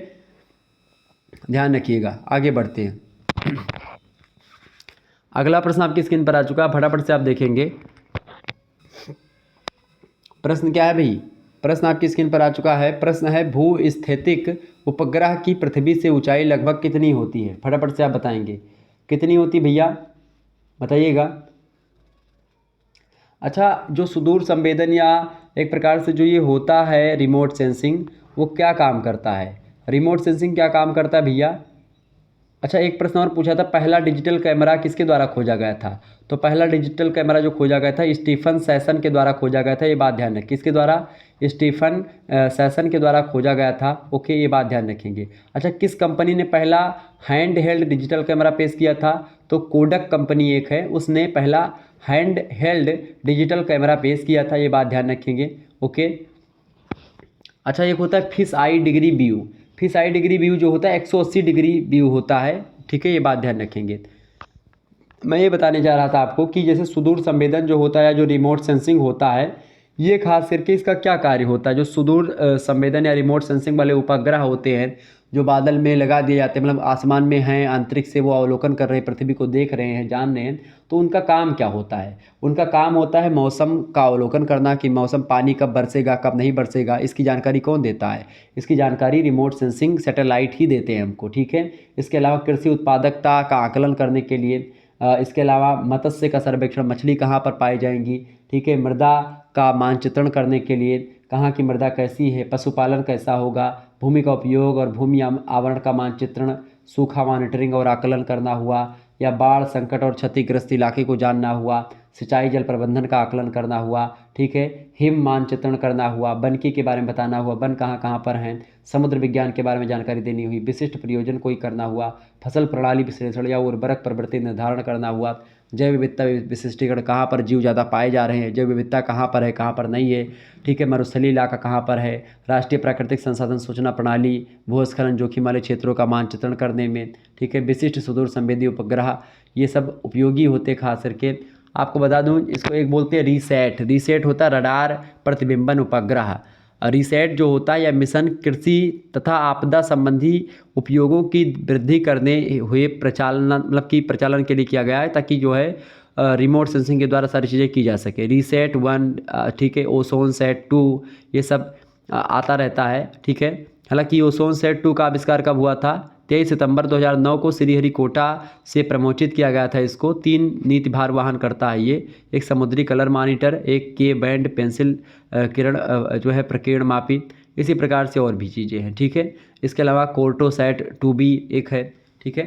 ध्यान रखिएगा। आगे बढ़ते हैं। अगला प्रश्न आपकी स्क्रीन पर आ चुका है, फटाफट से आप देखेंगे प्रश्न क्या है भाई। प्रश्न आपकी स्क्रीन पर आ चुका है। प्रश्न है भूस्थितिक उपग्रह की पृथ्वी से ऊंचाई लगभग कितनी होती है। फटाफट से आप बताएंगे कितनी होती भैया, बताइएगा। अच्छा, जो सुदूर संवेदन या एक प्रकार से जो ये होता है रिमोट सेंसिंग, वो क्या काम करता है, रिमोट सेंसिंग क्या काम करता है भैया। अच्छा, एक प्रश्न और पूछा था, पहला डिजिटल कैमरा किसके द्वारा खोजा गया था। तो पहला डिजिटल कैमरा जो खोजा गया था स्टीफन सैसन के द्वारा खोजा गया था, ये बात ध्यान रखें। किसके द्वारा, स्टीफन सैसन के द्वारा खोजा गया था, ओके, ये बात ध्यान रखेंगे। अच्छा, किस कंपनी ने पहला हैंड हेल्ड डिजिटल कैमरा पेश किया था। तो कोडक कंपनी एक है, उसने पहला हैंड हेल्ड डिजिटल कैमरा पेश किया था, ये बात ध्यान रखेंगे, ओके। अच्छा, एक होता है फिश आई डिग्री व्यू। फिश आई डिग्री व्यू जो होता है 180 डिग्री व्यू होता है, ठीक है, ये बात ध्यान रखेंगे। मैं ये बताने जा रहा था आपको कि जैसे सुदूर संवेदन जो होता है, जो रिमोट सेंसिंग होता है, ये खास करके इसका क्या कार्य होता है। जो सुदूर संवेदन या रिमोट सेंसिंग वाले उपग्रह होते हैं, जो बादल में लगा दिए जाते हैं, मतलब आसमान में हैं, अंतरिक्ष से वो अवलोकन कर रहे हैं, पृथ्वी को देख रहे हैं, जान रहे हैं, तो उनका काम क्या होता है। उनका काम होता है मौसम का अवलोकन करना, कि मौसम, पानी कब बरसेगा कब नहीं बरसेगा, इसकी जानकारी कौन देता है। इसकी जानकारी रिमोट सेंसिंग सैटेलाइट ही देते हैं हमको, ठीक है। इसके अलावा कृषि उत्पादकता का आकलन करने के लिए, इसके अलावा मत्स्य का सर्वेक्षण, मछली कहाँ पर पाई जाएंगी, ठीक है, मृदा का मानचित्रण करने के लिए, कहाँ की मृदा कैसी है, पशुपालन कैसा होगा, भूमि का उपयोग और भूमि आवरण का मानचित्रण, सूखा मॉनिटरिंग और आकलन करना हुआ, या बाढ़ संकट और क्षतिग्रस्त इलाके को जानना हुआ, सिंचाई जल प्रबंधन का आकलन करना हुआ, ठीक है, हिम मानचित्रण करना हुआ, वनिकी के बारे में बताना हुआ, वन कहाँ कहाँ पर हैं, समुद्र विज्ञान के बारे में जानकारी देनी हुई, विशिष्ट प्रयोजन कोई करना हुआ, फसल प्रणाली विश्लेषण या उर्वरक प्रवृत्ति निर्धारण करना हुआ, जैव विविधता विशिष्टीकरण, कहाँ पर जीव ज़्यादा पाए जा रहे हैं, जैव विविधता कहाँ पर है कहाँ पर नहीं है, ठीक है, मरुस्थलीय इलाका कहाँ पर है, राष्ट्रीय प्राकृतिक संसाधन सूचना प्रणाली, भूस्खलन जोखिम वाले क्षेत्रों का मानचित्रण करने में, ठीक है, विशिष्ट सुदूर संवेदी उपग्रह, ये सब उपयोगी होते खास करके। आपको बता दूं, इसको एक बोलते हैं रीसेट। रीसेट होता है रडार प्रतिबिंबन उपग्रह। रीसेट जो होता है यह मिशन कृषि तथा आपदा संबंधी उपयोगों की वृद्धि करने हुए प्रचालन, मतलब कि प्रचालन के लिए किया गया है, ताकि जो है रिमोट सेंसिंग के द्वारा सारी चीज़ें की जा सके। रीसेट 1, ठीक है, ओसोन सेट 2, ये सब आता रहता है, ठीक है। हालांकि ओसोन सेट 2 का आविष्कार कब हुआ था? 23 सितंबर 2009 को श्रीहरिकोटा से प्रमोचित किया गया था इसको। 3 नीति भार वहन करता है ये। एक समुद्री कलर मॉनिटर, एक के बैंड पेंसिल किरण जो है प्रकीर्ण मापी, इसी प्रकार से और भी चीज़ें हैं, ठीक है। इसके अलावा कोर्टोसैट 2B एक है, ठीक है।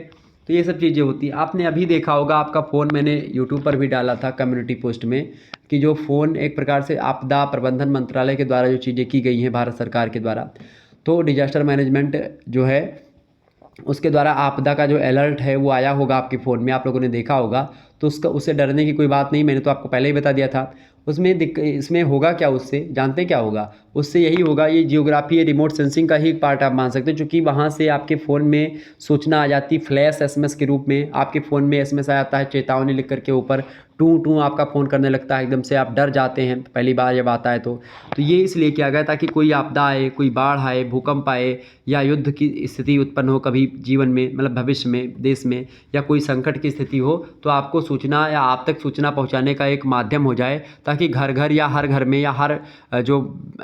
तो ये सब चीज़ें होती हैं। आपने अभी देखा होगा, आपका फ़ोन मैंने यूट्यूब पर भी डाला था कम्युनिटी पोस्ट में, कि जो फ़ोन एक प्रकार से आपदा प्रबंधन मंत्रालय के द्वारा जो चीज़ें की गई हैं भारत सरकार के द्वारा, तो डिजास्टर मैनेजमेंट जो है उसके द्वारा आपदा का जो अलर्ट है वो आया होगा आपके फ़ोन में, आप लोगों ने देखा होगा। तो उससे डरने की कोई बात नहीं, मैंने तो आपको पहले ही बता दिया था। इसमें होगा क्या, उससे जानते हैं क्या होगा? उससे यही होगा, ये जियोग्राफी, ये रिमोट सेंसिंग का ही एक पार्ट आप मान सकते हो, क्योंकि वहाँ से आपके फ़ोन में सूचना आ जाती फ्लैश एसएमएस के रूप में। आपके फ़ोन में एसएमएस आ जाता है चेतावनी लिख करके ऊपर, टू टू आपका फ़ोन करने लगता है, एकदम से आप डर जाते हैं पहली बार जब आता है तो ये इसलिए किया गया ताकि कोई आपदा आए, कोई बाढ़ आए, भूकंप आए, या युद्ध की स्थिति उत्पन्न हो कभी जीवन में, मतलब भविष्य में देश में, या कोई संकट की स्थिति हो, तो आपको सूचना या आप तक सूचना पहुंचाने का एक माध्यम हो जाए, ताकि घर घर या हर घर में या हर जो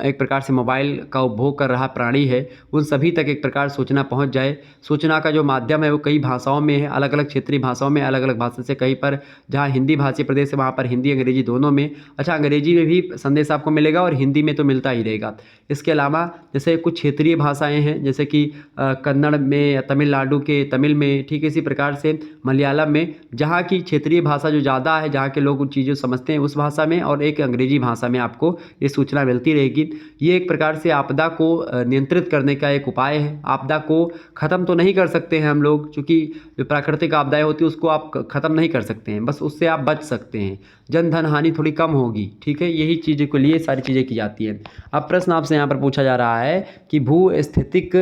एक प्रकार से मोबाइल का उपभोग कर रहा प्राणी है उन सभी तक एक प्रकार सूचना पहुंच जाए। सूचना का जो माध्यम है वो कई भाषाओं में है, अलग अलग क्षेत्रीय भाषाओं में, अलग अलग भाषा से कहीं पर, जहाँ हिंदी भाषी प्रदेश है वहाँ पर हिंदी अंग्रेजी दोनों में। अच्छा, अंग्रेजी में भी संदेश आपको मिलेगा और हिंदी में तो मिलता ही रहेगा। इसके अलावा जैसे कुछ क्षेत्रीय भाषाएं हैं, जैसे कि कन्नड़ में या तमिलनाडु के तमिल में, ठीक है, इसी प्रकार से मलयालम में, जहाँ की क्षेत्रीय भाषा जो ज़्यादा है, जहाँ के लोग उन चीज़ों समझते हैं उस भाषा में, और एक अंग्रेजी भाषा में आपको ये सूचना मिलती रहेगी। ये एक प्रकार से आपदा को नियंत्रित करने का एक उपाय है। आपदा को ख़त्म तो नहीं कर सकते हैं हम लोग, क्योंकि जो प्राकृतिक आपदाएं होती है उसको आप ख़त्म नहीं कर सकते हैं, बस उससे आप बच सकते हैं, जन धन हानि थोड़ी कम होगी, ठीक है। यही चीज़ों के लिए सारी चीज़ें की जाती हैं। अब प्रश्न आपसे यहाँ पर पूछा जा रहा है कि भू स्थितिक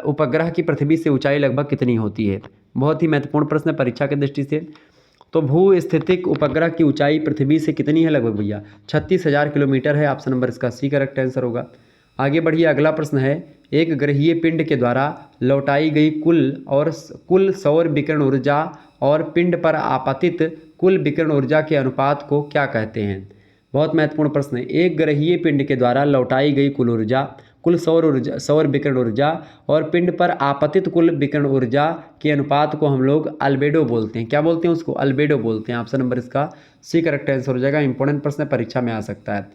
उपग्रह की पृथ्वी से ऊंचाई लगभग कितनी होती है? बहुत ही महत्वपूर्ण प्रश्न है परीक्षा की दृष्टि से। तो भू स्थितिक उपग्रह की ऊंचाई पृथ्वी से कितनी है लगभग भैया? 36,000 किलोमीटर है। ऑप्शन नंबर इसका सी करेक्ट आंसर होगा। आगे बढ़िए, अगला प्रश्न है, एक ग्रहीय पिंड के द्वारा लौटाई गई कुल सौर विकिरण ऊर्जा और पिंड पर आपतित कुल विकिरण ऊर्जा के अनुपात को क्या कहते हैं? बहुत महत्वपूर्ण प्रश्न है। एक ग्रहीय पिंड के द्वारा लौटाई गई कुल सौर विकिरण ऊर्जा और पिंड पर आपतित कुल विकिरण ऊर्जा के अनुपात को हम लोग अल्बेडो बोलते हैं। क्या बोलते हैं उसको? अल्बेडो बोलते हैं। ऑप्शन नंबर इसका सी करेक्ट आंसर हो जाएगा। इंपॉर्टेंट प्रश्न परीक्षा में आ सकता है।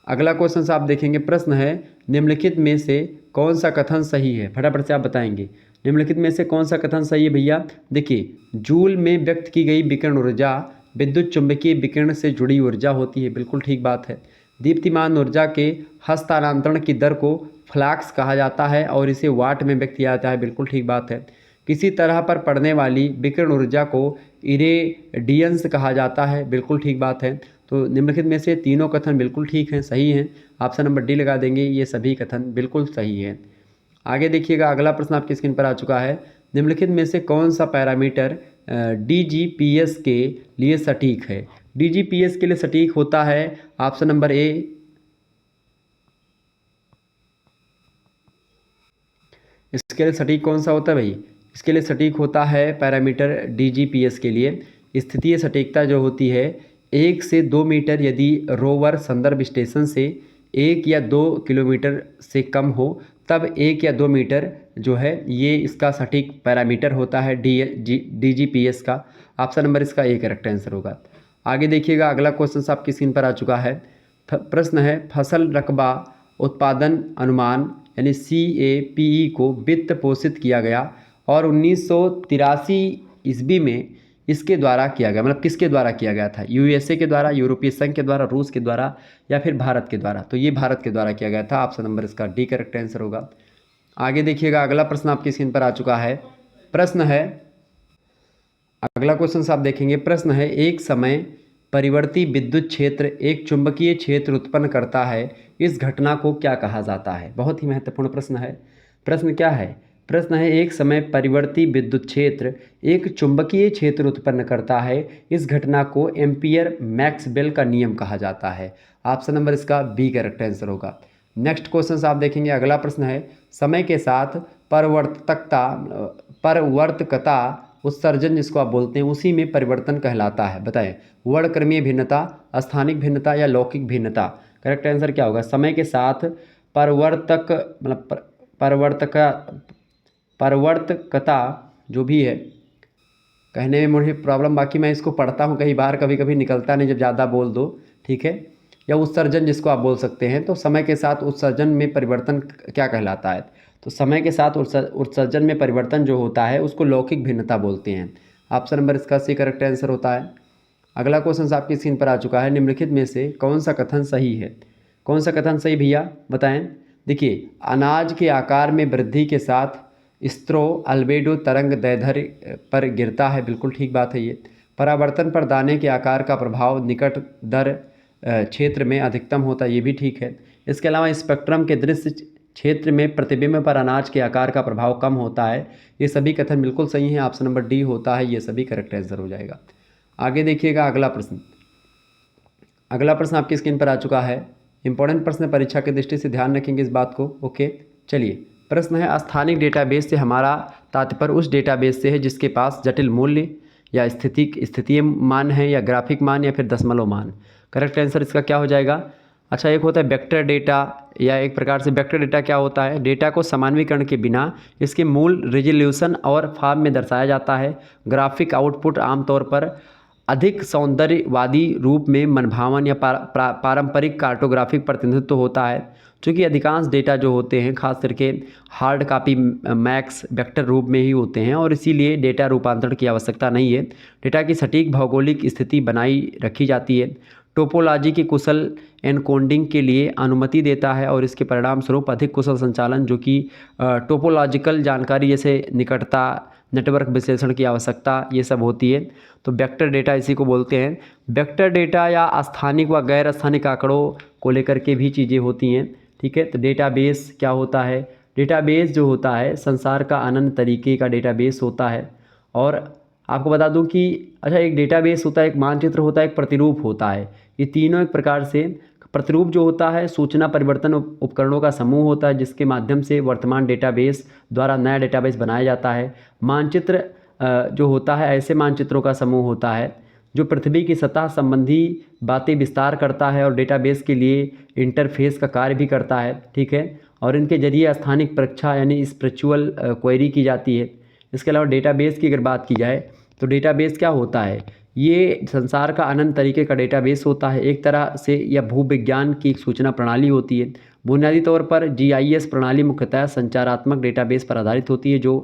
अगला क्वेश्चन से आप देखेंगे, प्रश्न है, निम्नलिखित में से कौन सा कथन सही है? फटाफट से आप बताएंगे, निम्नलिखित में से कौन सा कथन सही है भैया? देखिए, जूल में व्यक्त की गई विकिरण ऊर्जा विद्युत चुंबकीय विकिरण से जुड़ी ऊर्जा होती है। बिल्कुल ठीक बात है। दीप्तिमान ऊर्जा के हस्तांतरण की दर को फ्लक्स कहा जाता है और इसे वाट में व्यक्त किया जाता है। बिल्कुल ठीक बात है। किसी तरह पर पड़ने वाली विकिरण ऊर्जा को इरेडियंस कहा जाता है। बिल्कुल ठीक बात है। तो निम्नलिखित में से तीनों कथन बिल्कुल ठीक हैं, सही हैं। ऑप्शन नंबर डी लगा देंगे, ये सभी कथन बिल्कुल सही हैं। आगे देखिएगा, अगला प्रश्न आपकी स्क्रीन पर आ चुका है। निम्नलिखित में से कौन सा पैरामीटर डीजीपीएस के लिए सटीक है? डीजीपीएस के लिए सटीक होता है ऑप्शन नंबर ए, इसके लिए सटीक कौन सा होता है भाई? इसके लिए सटीक होता है पैरामीटर डीजीपीएस के लिए स्थितीय सटीकता जो होती है 1 से 2 मीटर यदि रोवर संदर्भ स्टेशन से 1 या 2 किलोमीटर से कम हो, तब 1 या 2 मीटर जो है ये इसका सटीक पैरामीटर होता है डीजीपीएस का। ऑप्शन नंबर इसका ए करेक्ट आंसर होगा। आगे देखिएगा, अगला क्वेश्चन आपकी स्क्रीन पर आ चुका है। प्रश्न है, फसल रकबा उत्पादन अनुमान यानी CAPE को वित्त पोषित किया गया और 1983 ईस्वी में इसके द्वारा किया गया, मतलब किसके द्वारा किया गया था? USA के द्वारा, यूरोपीय संघ के द्वारा, रूस के द्वारा, या फिर भारत के द्वारा? तो ये भारत के द्वारा किया गया था। ऑप्शन नंबर इसका डी करेक्ट आंसर होगा। आगे देखिएगा, अगला प्रश्न आपकी स्क्रीन पर आ चुका है। प्रश्न है, अगला क्वेश्चन आप देखेंगे, प्रश्न है, एक समय परिवर्ती विद्युत क्षेत्र एक चुंबकीय क्षेत्र उत्पन्न करता है, इस घटना को क्या कहा जाता है? बहुत ही महत्वपूर्ण प्रश्न है। प्रश्न क्या है? प्रश्न है, एक समय परिवर्ती विद्युत क्षेत्र एक चुंबकीय क्षेत्र उत्पन्न करता है, इस घटना को एम्पियर मैक्सवेल का नियम कहा जाता है। ऑप्शन नंबर इसका बी करेक्ट आंसर होगा। नेक्स्ट क्वेश्चन आप देखेंगे, अगला प्रश्न है, समय के साथ परवर्तकता उत्सर्जन जिसको आप बोलते हैं उसी में परिवर्तन कहलाता है। बताएं, वर्णक्रमीय भिन्नता, स्थानिक भिन्नता या लौकिक भिन्नता। करेक्ट आंसर क्या होगा? समय के साथ परिवर्तक मतलब परिवर्तकता जो भी है, कहने में मुझे प्रॉब्लम, बाकी मैं इसको पढ़ता हूँ कई बार, कभी कभी निकलता नहीं जब ज़्यादा बोल दो, ठीक है। या उत्सर्जन जिसको आप बोल सकते हैं। तो समय के साथ उत्सर्जन में परिवर्तन क्या कहलाता है? तो समय के साथ उत्सर्जन में परिवर्तन जो होता है उसको लौकिक भिन्नता बोलते हैं। ऑप्शन नंबर इसका सी करेक्ट आंसर होता है। अगला क्वेश्चन आपकी स्क्रीन पर आ चुका है। निम्नलिखित में से कौन सा कथन सही है? कौन सा कथन सही भैया बताएं। देखिए, अनाज के आकार में वृद्धि के साथ स्त्रो अल्बेडो तरंग दैर्ध्य पर गिरता है, बिल्कुल ठीक बात है ये। परावर्तन पर दाने के आकार का प्रभाव निकट दर क्षेत्र में अधिकतम होता है, ये भी ठीक है। इसके अलावा स्पेक्ट्रम के दृश्य क्षेत्र में प्रतिबिंब पर अनाज के आकार का प्रभाव कम होता है, ये सभी कथन बिल्कुल सही हैं। ऑप्शन नंबर डी होता है, ये सभी करेक्ट आंसर हो जाएगा। आगे देखिएगा अगला प्रश्न। अगला प्रश्न आपकी स्क्रीन पर आ चुका है। इंपॉर्टेंट प्रश्न है, परीक्षा की दृष्टि से ध्यान रखेंगे इस बात को। ओके, चलिए प्रश्न है, स्थानिक डेटाबेस से हमारा तात्पर्य उस डेटाबेस से है जिसके पास जटिल मूल्य या स्थितीय मान है, या ग्राफिक मान, या फिर दशमलव मान। करेक्ट आंसर इसका क्या हो जाएगा? अच्छा, एक होता है वेक्टर डेटा, या एक प्रकार से वेक्टर डेटा क्या होता है? डेटा को सामान्यीकरण के बिना इसके मूल रिजोल्यूशन और फॉर्म में दर्शाया जाता है। ग्राफिक आउटपुट आमतौर पर अधिक सौंदर्यवादी रूप में मनभावन या पारंपरिक कार्टोग्राफिक प्रतिनिधित्व होता है। चूँकि अधिकांश डेटा जो होते हैं खास करके हार्ड कापी मैक्स वेक्टर रूप में ही होते हैं, और इसीलिए डेटा रूपांतरण की आवश्यकता नहीं है। डेटा की सटीक भौगोलिक स्थिति बनाई रखी जाती है। टोपोलॉजी की कुशल एनकोडिंग के लिए अनुमति देता है, और इसके परिणाम स्वरूप अधिक कुशल संचालन जो कि टोपोलॉजिकल जानकारी जैसे निकटता, नेटवर्क विश्लेषण की आवश्यकता, ये सब होती है। तो वेक्टर डेटा इसी को बोलते हैं। वेक्टर डेटा या स्थानिक व गैर स्थानिक आंकड़ों को लेकर के भी चीज़ें होती हैं, ठीक है। तो डेटाबेस क्या होता है? डेटाबेस जो होता है संसार का अनन्य तरीके का डेटाबेस होता है। और आपको बता दूं कि अच्छा, एक डेटाबेस होता है, एक मानचित्र होता है, एक प्रतिरूप होता है। ये तीनों एक प्रकार से, प्रतिरूप जो होता है सूचना परिवर्तन उपकरणों का समूह होता है जिसके माध्यम से वर्तमान डेटाबेस द्वारा नया डेटाबेस बनाया जाता है। मानचित्र जो होता है ऐसे मानचित्रों का समूह होता है जो पृथ्वी की सतह संबंधी बातें विस्तार करता है और डेटाबेस के लिए इंटरफेस का कार्य भी करता है, ठीक है। और इनके जरिए स्थानिक परीक्षा यानी स्पिरिचुअल क्वेरी की जाती है। इसके अलावा डेटाबेस की अगर बात की जाए तो डेटाबेस क्या होता है? ये संसार का अनंत तरीके का डेटाबेस होता है। एक तरह से यह भूविज्ञान की एक सूचना प्रणाली होती है। बुनियादी तौर पर जीआईएस प्रणाली मुख्यतः संचारात्मक डेटाबेस पर आधारित होती है जो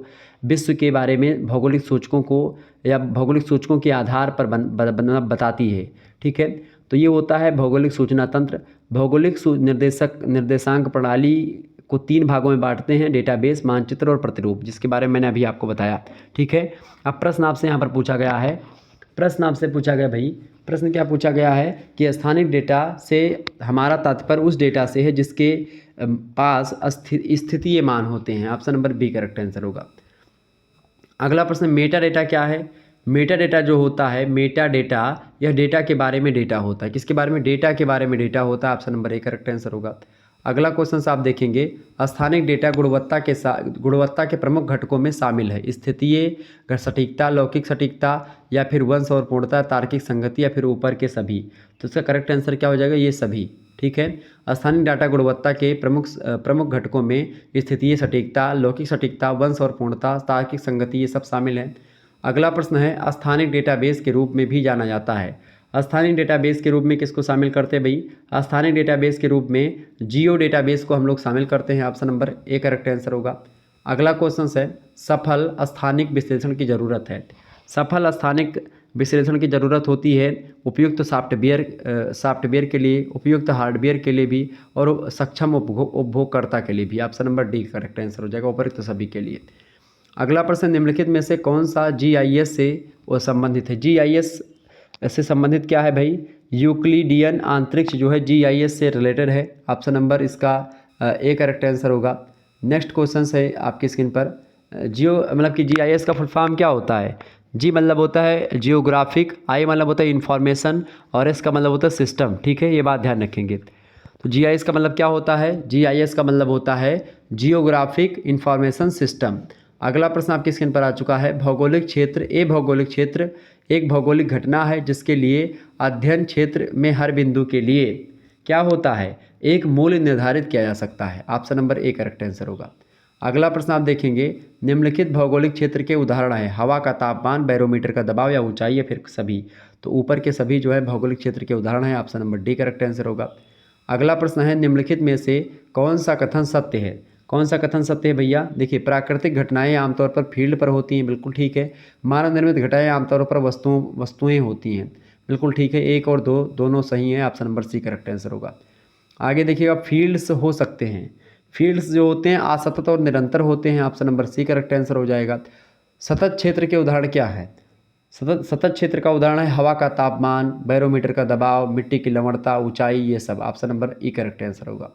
विश्व के बारे में भौगोलिक सूचकों को या भौगोलिक सूचकों के आधार पर बताती है, ठीक है। तो ये होता है भौगोलिक सूचना तंत्र। भौगोलिक निर्देशांक प्रणाली को 3 भागों में बांटते हैं, डेटाबेस, मानचित्र और प्रतिरूप, जिसके बारे में मैंने अभी आपको बताया, ठीक है। अब प्रश्न आपसे यहाँ पर पूछा गया है, प्रश्न आपसे पूछा गया भाई, प्रश्न क्या पूछा गया है कि स्थानिक डेटा से हमारा तात्पर्य उस डेटा से है जिसके पास स्थितीय मान होते हैं। Option number B correct answer होगा। अगला प्रश्न, मेटा डेटा क्या है? मेटा डेटा जो होता है, मेटा डेटा यह डेटा के बारे में डेटा होता है। किसके बारे में? डेटा के बारे में डेटा होता है। Option number A correct answer होगा। अगला क्वेश्चन आप देखेंगे, स्थानिक डेटा गुणवत्ता के प्रमुख घटकों में शामिल है। स्थितीय सटीकता, लौकिक सटीकता, या फिर वंश और पूर्णता, तार्किक संगति, या फिर ऊपर के सभी। तो इसका करेक्ट आंसर क्या हो जाएगा? ये सभी, ठीक है। स्थानिक डाटा गुणवत्ता के प्रमुख घटकों में स्थितीय सटीकता, लौकिक सटीकता, वंश और पूर्णता, तार्किक संगति, ये सब शामिल हैं। अगला प्रश्न है, स्थानिक डेटाबेस के रूप में भी जाना जाता है। स्थानिक डेटाबेस के रूप में किसको शामिल करते हैं भाई? स्थानिक डेटाबेस के रूप में जियो डेटाबेस को हम लोग शामिल करते हैं। Option number A correct answer होगा। अगला क्वेश्चन है, सफल स्थानिक विश्लेषण की ज़रूरत है। सफल स्थानिक विश्लेषण की ज़रूरत होती है उपयुक्त सॉफ्टवेयर के लिए, उपयुक्त हार्डवेयर के लिए भी, और सक्षम उपभोगकर्ता के लिए भी। Option number D correct answer हो जाएगा, उपयुक्त सभी के लिए। अगला प्रश्न, निम्नलिखित में से कौन सा जीआईएस से वो संबंधित है? जीआईएस से संबंधित क्या है भाई? यूक्लिडियन अंतरिक्ष जो है जीआईएस से रिलेटेड है। ऑप्शन नंबर इसका ए करेक्ट आंसर होगा। नेक्स्ट क्वेश्चन है आपकी स्क्रीन पर, जियो मतलब कि जीआईएस का फुल फॉर्म क्या होता है? जी मतलब होता है जियोग्राफिक, आई मतलब होता है इन्फॉर्मेशन, और एस का मतलब होता है सिस्टम, ठीक है। ये बात ध्यान रखेंगे। तो जीआईएस का मतलब क्या होता है? जीआईएस का मतलब होता है जियोग्राफिक इंफॉर्मेशन सिस्टम। अगला प्रश्न आपकी स्क्रीन पर आ चुका है, भौगोलिक क्षेत्र। भौगोलिक क्षेत्र एक भौगोलिक घटना है जिसके लिए अध्ययन क्षेत्र में हर बिंदु के लिए क्या होता है, एक मूल्य निर्धारित किया जा सकता है। Option number A correct answer होगा। अगला प्रश्न आप देखेंगे, निम्नलिखित भौगोलिक क्षेत्र के उदाहरण है, हवा का तापमान, बैरोमीटर का दबाव या ऊंचाई या फिर सभी। तो ऊपर के सभी जो है भौगोलिक क्षेत्र के उदाहरण है। Option number D correct answer होगा। अगला प्रश्न है, निम्नलिखित में से कौन सा कथन सत्य है। कौन सा कथन सत्य है भैया, देखिए, प्राकृतिक घटनाएं आमतौर पर फील्ड पर होती हैं, बिल्कुल ठीक है। मानव निर्मित घटनाएं आमतौर पर वस्तुएं होती हैं, बिल्कुल ठीक है। एक और दो दोनों सही हैं। Option number C correct answer होगा। आगे देखिएगा, फील्ड्स हो सकते हैं। फील्ड्स जो होते हैं असतत और निरंतर होते हैं। Option number C correct answer हो जाएगा। सतत क्षेत्र के उदाहरण क्या है। सतत क्षेत्र का उदाहरण है हवा का तापमान, बैरोमीटर का दबाव, मिट्टी की लवणता, ऊंचाई, ये सब। ऑप्शन नंबर ई करेक्ट आंसर होगा।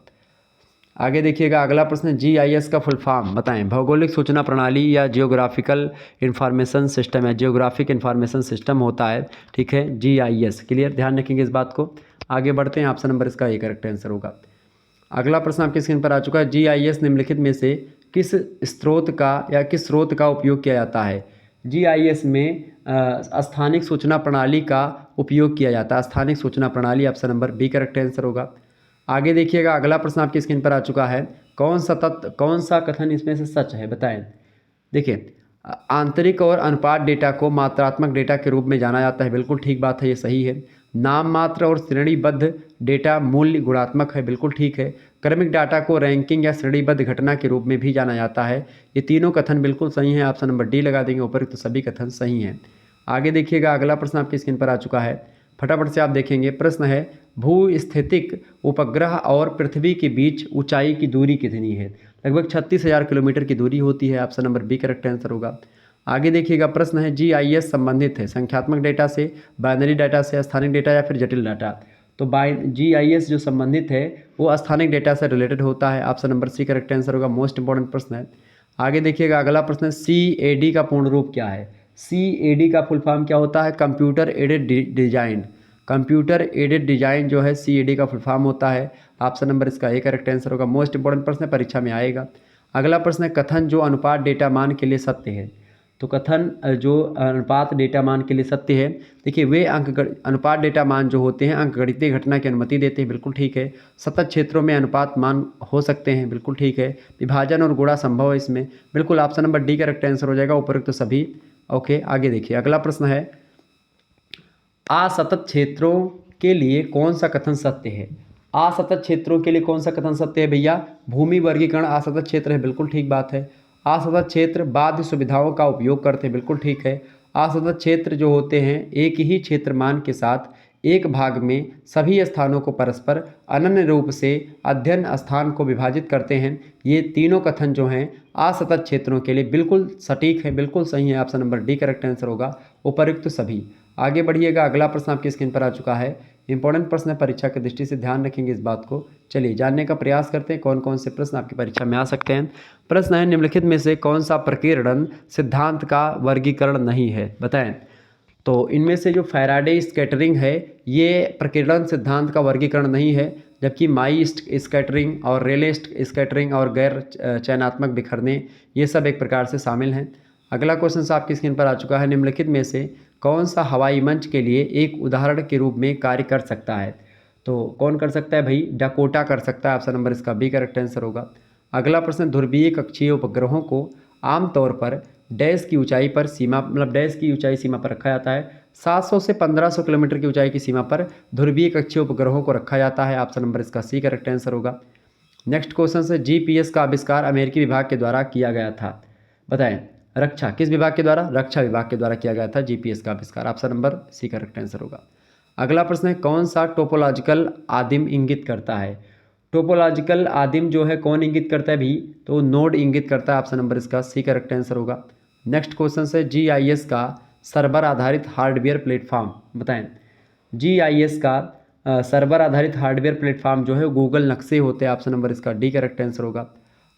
आगे देखिएगा, अगला प्रश्न, GIS का फुल फॉर्म बताएं। भौगोलिक सूचना प्रणाली या जियोग्राफिकल इंफॉर्मेशन सिस्टम है, जियोग्राफिक इंफॉर्मेशन सिस्टम होता है, ठीक है, GIS। क्लियर, ध्यान रखेंगे इस बात को। आगे बढ़ते हैं, ऑप्शन नंबर इसका ए करेक्ट आंसर होगा। अगला प्रश्न आपकी स्क्रीन पर आ चुका है, GIS निम्नलिखित में से किस स्रोत का उपयोग किया जाता है। GIS में स्थानिक सूचना प्रणाली का उपयोग किया जाता है, स्थानिक सूचना प्रणाली। Option number B correct answer होगा। आगे देखिएगा, अगला प्रश्न आपकी स्क्रीन पर आ चुका है, कौन सा कथन इसमें से सच है, बताएं। देखिए, आंतरिक और अनुपात डेटा को मात्रात्मक डेटा के रूप में जाना जाता है, बिल्कुल ठीक बात है, ये सही है। नाम मात्र और श्रेणीबद्ध डेटा मूल्य गुणात्मक है, बिल्कुल ठीक है। क्रमिक डाटा को रैंकिंग या श्रेणीबद्ध घटना के रूप में भी जाना जाता है। ये तीनों कथन बिल्कुल सही हैं। ऑप्शन नंबर डी लगा देंगे ऊपर, तो सभी कथन सही हैं। आगे देखिएगा, अगला प्रश्न आपकी स्क्रीन पर आ चुका है, फटाफट से आप देखेंगे। प्रश्न है, भूस्थितिक उपग्रह और पृथ्वी के बीच ऊंचाई की दूरी कितनी है। लगभग 36,000 किलोमीटर की दूरी होती है। Option number B correct answer होगा। आगे देखिएगा, प्रश्न है, GIS संबंधित है संख्यात्मक डेटा से, बाइनरी डाटा से, स्थानिक डेटा या फिर जटिल डाटा। तो GIS जो संबंधित है वो स्थानिक डेटा से रिलेटेड होता है। Option number C correct answer होगा। मोस्ट इंपॉर्टेंट प्रश्न है। आगे देखिएगा, अगला प्रश्न है, CAD का पूर्ण रूप क्या है। CAD का फुल फॉर्म क्या होता है, computer aided design. Computer aided design जो है CAD का फुल फॉर्म होता है। ऑप्शन नंबर इसका ए करेक्ट आंसर होगा। मोस्ट इंपॉर्टेंट प्रश्न है, परीक्षा में आएगा। अगला प्रश्न है, कथन जो अनुपात डेटा मान के लिए सत्य है। तो कथन जो अनुपात डेटा मान के लिए सत्य है, देखिए, वे अनुपात डेटा मान जो होते हैं अंकगणितीय घटना की अनुमति देते हैं, बिल्कुल ठीक है। सतत क्षेत्रों में अनुपात मान हो सकते हैं, बिल्कुल ठीक है। विभाजन और गुणा संभव है इसमें, बिल्कुल। Option number D correct answer हो जाएगा, उपरोक्त तो सभी। ओके, आगे देखिए, अगला प्रश्न है, असतत क्षेत्रों के लिए कौन सा कथन सत्य है। असतत क्षेत्रों के लिए कौन सा कथन सत्य है भैया, भूमि वर्गीकरण असतत क्षेत्र है, बिल्कुल ठीक बात है। असतत क्षेत्र बाध्य सुविधाओं का उपयोग करते हैं, बिल्कुल ठीक है। असतत क्षेत्र जो होते हैं एक ही क्षेत्रमान के साथ एक भाग में सभी स्थानों को परस्पर अनन्य रूप से अध्ययन स्थान को विभाजित करते हैं। ये तीनों कथन जो हैं असतत क्षेत्रों के लिए बिल्कुल सटीक है, बिल्कुल सही है। Option number D correct answer होगा, उपर्युक्त सभी। आगे बढ़िएगा, अगला प्रश्न आपकी स्क्रीन पर आ चुका है, इंपॉर्टेंट प्रश्न है, परीक्षा की दृष्टि से ध्यान रखेंगे इस बात को। चलिए जानने का प्रयास करते हैं कौन कौन से प्रश्न आपकी परीक्षा में आ सकते हैं। प्रश्न है, निम्नलिखित में से कौन सा प्रकीर्णन सिद्धांत का वर्गीकरण नहीं है, बताएं। तो इनमें से जो फैराडे स्कैटरिंग है ये प्रकीर्णन सिद्धांत का वर्गीकरण नहीं है, जबकि माई स्कैटरिंग और रेले स्कैटरिंग और गैर चयनात्मक बिखरने ये सब एक प्रकार से शामिल हैं। अगला क्वेश्चन आपकी स्क्रीन पर आ चुका है, निम्नलिखित में से कौन सा हवाई मंच के लिए एक उदाहरण के रूप में कार्य कर सकता है। तो कौन कर सकता है भाई, डकोटा कर सकता है। ऑप्शन नंबर इसका बी करेक्ट आंसर होगा। अगला प्रश्न, ध्रुवीय कक्षीय उपग्रहों को आमतौर पर डैश की ऊंचाई पर सीमा, मतलब डैश की ऊंचाई सीमा पर रखा जाता है। 700 से 1500 किलोमीटर की ऊंचाई की सीमा पर ध्रुवीय कक्षीय उपग्रहों को रखा जाता है। ऑप्शन नंबर इसका सी करेक्ट आंसर होगा। नेक्स्ट क्वेश्चन से, GPS का आविष्कार अमेरिकी विभाग के द्वारा किया गया था, बताएं। रक्षा किस विभाग के द्वारा, रक्षा विभाग के द्वारा किया गया था GPS का आविष्कार। Option number C correct answer होगा। अगला प्रश्न है, कौन सा टोपोलॉजिकल आदिम इंगित करता है। टोपोलॉजिकल आदिम जो है कौन इंगित करता है भी, तो नोड इंगित करता है। ऑप्शन नंबर इसका सी करेक्ट आंसर होगा। नेक्स्ट क्वेश्चन से, GIS का सर्वर आधारित हार्डवेयर प्लेटफॉर्म, बताएं। GIS का सर्वर आधारित हार्डवेयर प्लेटफॉर्म जो है गूगल नक्शे होते हैं। ऑप्शन नंबर इसका डी करेक्ट आंसर होगा।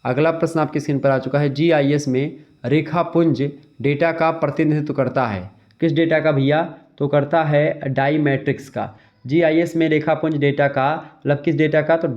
अगला प्रश्न आपकी स्क्रीन पर आ चुका है, GIS में रेखापुंज डेटा का प्रतिनिधित्व करता है। किस डेटा का भैया, तो करता है डाई मैट्रिक्स का। GIS में रेखापुंज डेटा का मतलब किस डेटा का, तो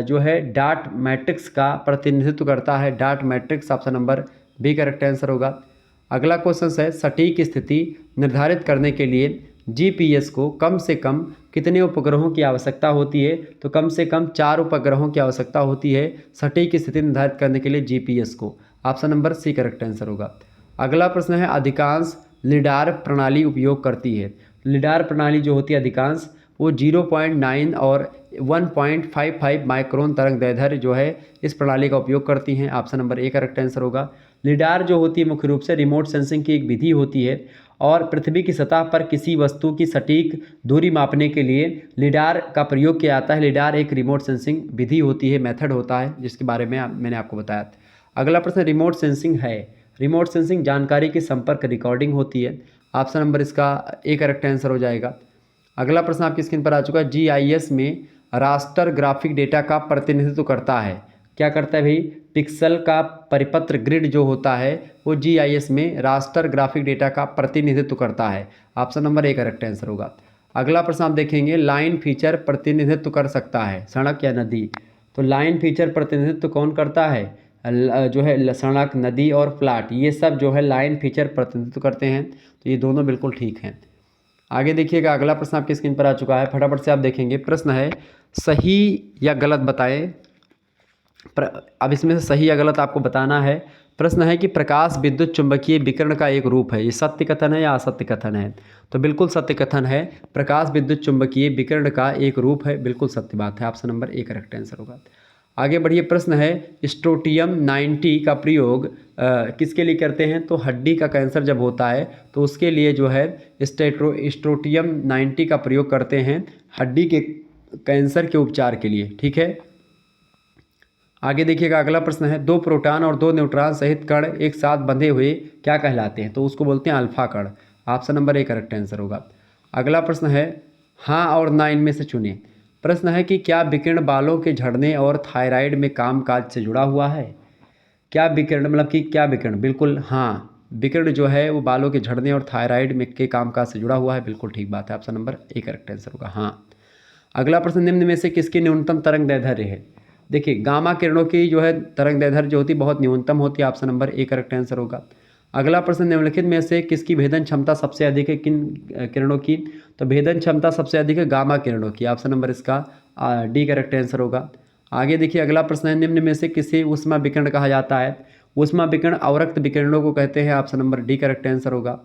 जो है डाट मैट्रिक्स का प्रतिनिधित्व करता है, dot matrix. Option number B correct answer होगा। अगला क्वेश्चन है सटीक स्थिति निर्धारित करने के लिए जीपीएस को कम से कम कितने उपग्रहों की आवश्यकता होती है? तो कम से कम 4 उपग्रहों की आवश्यकता होती है सटीक स्थिति निर्धारित करने के लिए जीपीएस को। Option number C correct answer होगा। अगला प्रश्न है अधिकांश लिडार प्रणाली उपयोग करती है। लिडार प्रणाली जो होती है अधिकांश वो 0.9 और 1.55 माइक्रोन तरंग दैर्ध्य जो है इस प्रणाली का उपयोग करती हैं। Option number A correct answer होगा। लिडार जो होती है मुख्य रूप से रिमोट सेंसिंग की एक विधि होती है और पृथ्वी की सतह पर किसी वस्तु की सटीक दूरी मापने के लिए लिडार का प्रयोग किया जाता है। लिडार एक रिमोट सेंसिंग विधि होती है, मेथड होता है, जिसके बारे में मैंने आपको बताया। अगला प्रश्न रिमोट सेंसिंग है। रिमोट सेंसिंग जानकारी की संपर्क रिकॉर्डिंग होती है। ऑप्शन नंबर इसका ए करेक्ट आंसर हो जाएगा। अगला प्रश्न आपकी स्क्रीन पर आ चुका है जीआईएस में रास्टर ग्राफिक डेटा का प्रतिनिधित्व करता है। क्या करता है भाई? पिक्सल का परिपत्र ग्रिड जो होता है वो जीआईएस में रास्टर ग्राफिक डेटा का प्रतिनिधित्व करता है। Option number A correct answer होगा। अगला प्रश्न आप देखेंगे लाइन फीचर प्रतिनिधित्व कर सकता है सड़क या नदी। तो लाइन फीचर प्रतिनिधित्व कौन करता है? जो है सड़क, नदी और फ्लैट, ये सब जो है लाइन फीचर प्रतिनिधित्व करते हैं। तो ये दोनों बिल्कुल ठीक हैं। आगे देखिएगा अगला प्रश्न आपकी स्क्रीन पर आ चुका है, फटाफट से आप देखेंगे। प्रश्न है सही या गलत बताएं। अब इसमें से सही या गलत आपको बताना है। प्रश्न है कि प्रकाश विद्युत चुंबकीय विकिरण का एक रूप है। ये सत्य कथन है या असत्य कथन है? तो बिल्कुल सत्य कथन है। प्रकाश विद्युत चुंबकीय विकिरण का एक रूप है, बिल्कुल सत्य बात है। Option number A correct answer होगा। आगे बढ़िए। प्रश्न है स्ट्रोटियम 90 का प्रयोग किसके लिए करते हैं? तो हड्डी का कैंसर जब होता है तो उसके लिए जो है स्ट्रोटियम 90 का प्रयोग करते हैं हड्डी के कैंसर के उपचार के लिए। ठीक है। आगे देखिएगा अगला प्रश्न है 2 प्रोटॉन और 2 न्यूट्रॉन सहित कण एक साथ बंधे हुए क्या कहलाते हैं? तो उसको बोलते हैं अल्फा कण। Option number A correct answer होगा। अगला प्रश्न है हाँ और ना इनमें से चुने। प्रश्न है कि क्या विकिरण बालों के झड़ने और थायराइड में कामकाज से जुड़ा हुआ है? क्या विकिरण मतलब कि क्या विकिरण? बिल्कुल हाँ, विकिरण जो है वो बालों के झड़ने और थायराइड में के कामकाज से जुड़ा हुआ है, बिल्कुल ठीक बात है। Option number A correct answer होगा हाँ। अगला प्रश्न निम्न में से किसकी न्यूनतम तरंग दैर्ध्य है? देखिए गामा किरणों की जो है तरंग दैर्ध्य जो होती है बहुत न्यूनतम होती है। Option number A correct answer होगा। अगला प्रश्न निम्नलिखित में से किसकी भेदन क्षमता सबसे अधिक है? किन किरणों की? तो भेदन क्षमता सबसे अधिक है गामा किरणों की। ऑप्शन नंबर इसका डी करेक्ट आंसर होगा। आगे देखिए अगला प्रश्न है निम्न में से किसे ऊष्मा विकिरण कहा जाता है? ऊष्मा विकिरण अवरक्त विकिरणों को कहते हैं। Option number D correct answer होगा।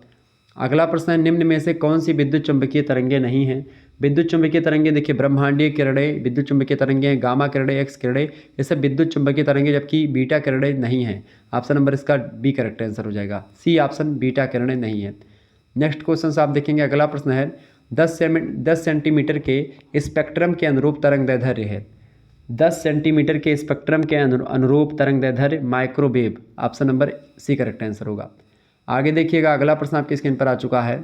अगला प्रश्न है निम्न में से कौन सी विद्युत चुंबकीय तरंगें नहीं हैं? विद्युत चुंबकीय तरंगें देखिए ब्रह्मांडीय किरणें विद्युत चुंबकीय तरंगें, गामा किरणें, एक्स किरणें, ये सब विद्युत चुंबकीय तरंगें, जबकि बीटा किरणें नहीं हैं। ऑप्शन नंबर इसका बी करेक्ट आंसर हो जाएगा। सी ऑप्शन बीटा किरणें नहीं है। नेक्स्ट क्वेश्चन आप देखेंगे अगला प्रश्न है 10 सेंटीमीटर के स्पेक्ट्रम के अनुरूप तरंग दैर्ध्य है। 10 सेंटीमीटर के स्पेक्ट्रम के अनुरूप तरंग दैर्ध्य microwave. Option number C correct answer होगा। आगे देखिएगा अगला प्रश्न आपकी स्क्रीन पर आ चुका है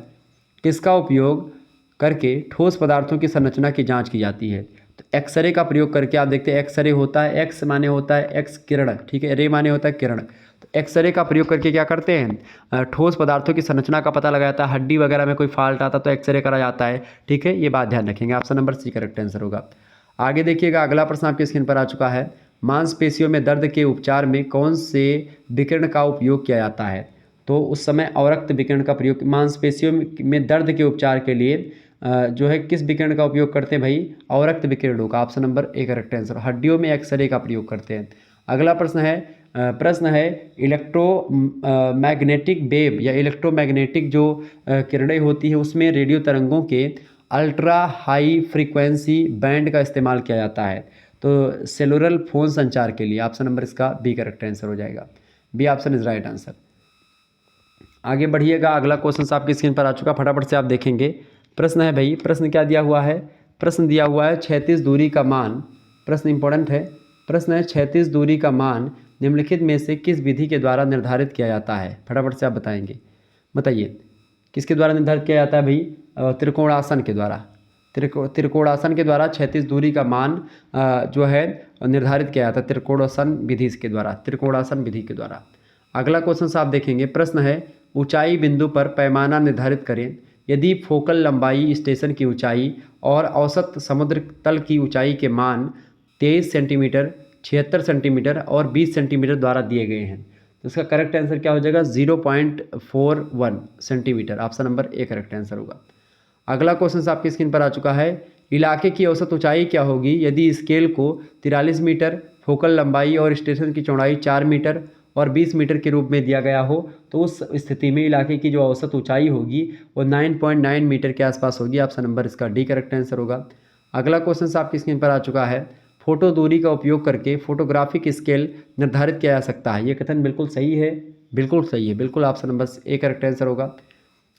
किसका उपयोग करके ठोस पदार्थों की संरचना की जांच की जाती है? तो एक्सरे का प्रयोग करके आप देखते हैं एक्सरे होता है, एक्स माने होता है एक्स किरण, ठीक है, रे माने होता है किरण। तो एक्सरे का प्रयोग करके क्या करते हैं ठोस पदार्थों की संरचना का पता लगाया जाता है। हड्डी वगैरह में कोई फॉल्ट आता तो एक्सरे करा जाता है। ठीक है, ये बात ध्यान रखेंगे। Option number C correct answer होगा। आगे देखिएगा अगला प्रश्न आपकी स्क्रीन पर आ चुका है मांसपेशियों में दर्द के उपचार में कौन से विकिरण का उपयोग किया जाता है? तो उस समय अवरक्त विकिरण का प्रयोग मांसपेशियों में दर्द के उपचार के लिए जो है किस विकिरण का उपयोग करते हैं भाई? अवरक्त विकिरणों का। Option number A correct answer. हड्डियों में एक्सरे का प्रयोग करते हैं। अगला प्रश्न है इलेक्ट्रोमैग्नेटिक वेव या इलेक्ट्रोमैग्नेटिक जो किरणें होती है उसमें रेडियो तरंगों के अल्ट्रा हाई फ्रीक्वेंसी बैंड का इस्तेमाल किया जाता है तो सेलुलर फोन संचार के लिए। ऑप्शन नंबर इसका बी करेक्ट आंसर हो जाएगा। B option is right answer. आगे बढ़िएगा अगला क्वेश्चन आपकी स्क्रीन पर आ चुका, फटाफट से आप देखेंगे। प्रश्न है भाई, प्रश्न क्या दिया हुआ है? प्रश्न दिया हुआ है क्षैतिज दूरी का मान। प्रश्न इंपॉर्टेंट है। प्रश्न है क्षैतिज दूरी का मान निम्नलिखित में से किस विधि के द्वारा निर्धारित किया जाता है? फटाफट से आप बताएंगे, बताइए किसके द्वारा निर्धारित किया जाता है भाई? त्रिकोणासन के द्वारा। त्रिकोणासन के द्वारा क्षैतिज दूरी का मान जो है निर्धारित किया जाता है त्रिकोणासन विधि के द्वारा, त्रिकोणासन विधि के द्वारा। अगला क्वेश्चन आप देखेंगे। प्रश्न है ऊंचाई बिंदु पर पैमाना निर्धारित करें यदि फोकल लंबाई स्टेशन की ऊंचाई और औसत समुद्र तल की ऊंचाई के मान 23 सेंटीमीटर, 76 सेंटीमीटर और 20 सेंटीमीटर द्वारा दिए गए हैं। तो इसका करेक्ट आंसर क्या हो जाएगा 0.41 centimetre. Option number A correct answer होगा। अगला क्वेश्चन आपकी स्क्रीन पर आ चुका है। इलाके की औसत ऊंचाई क्या होगी यदि स्केल को 43 मीटर, फोकल लंबाई और स्टेशन की चौड़ाई 4 मीटर और 20 मीटर के रूप में दिया गया हो, तो उस स्थिति में इलाके की जो औसत ऊंचाई होगी वो 9.9 मीटर के आसपास होगी। ऑप्शन नंबर इसका डी करेक्ट आंसर होगा। अगला क्वेश्चन आपकी स्क्रीन पर आ चुका है। फोटो दूरी का उपयोग करके फोटोग्राफिक स्केल निर्धारित किया जा सकता है। ये कथन बिल्कुल सही है, बिल्कुल सही है, बिल्कुल option number A correct answer होगा।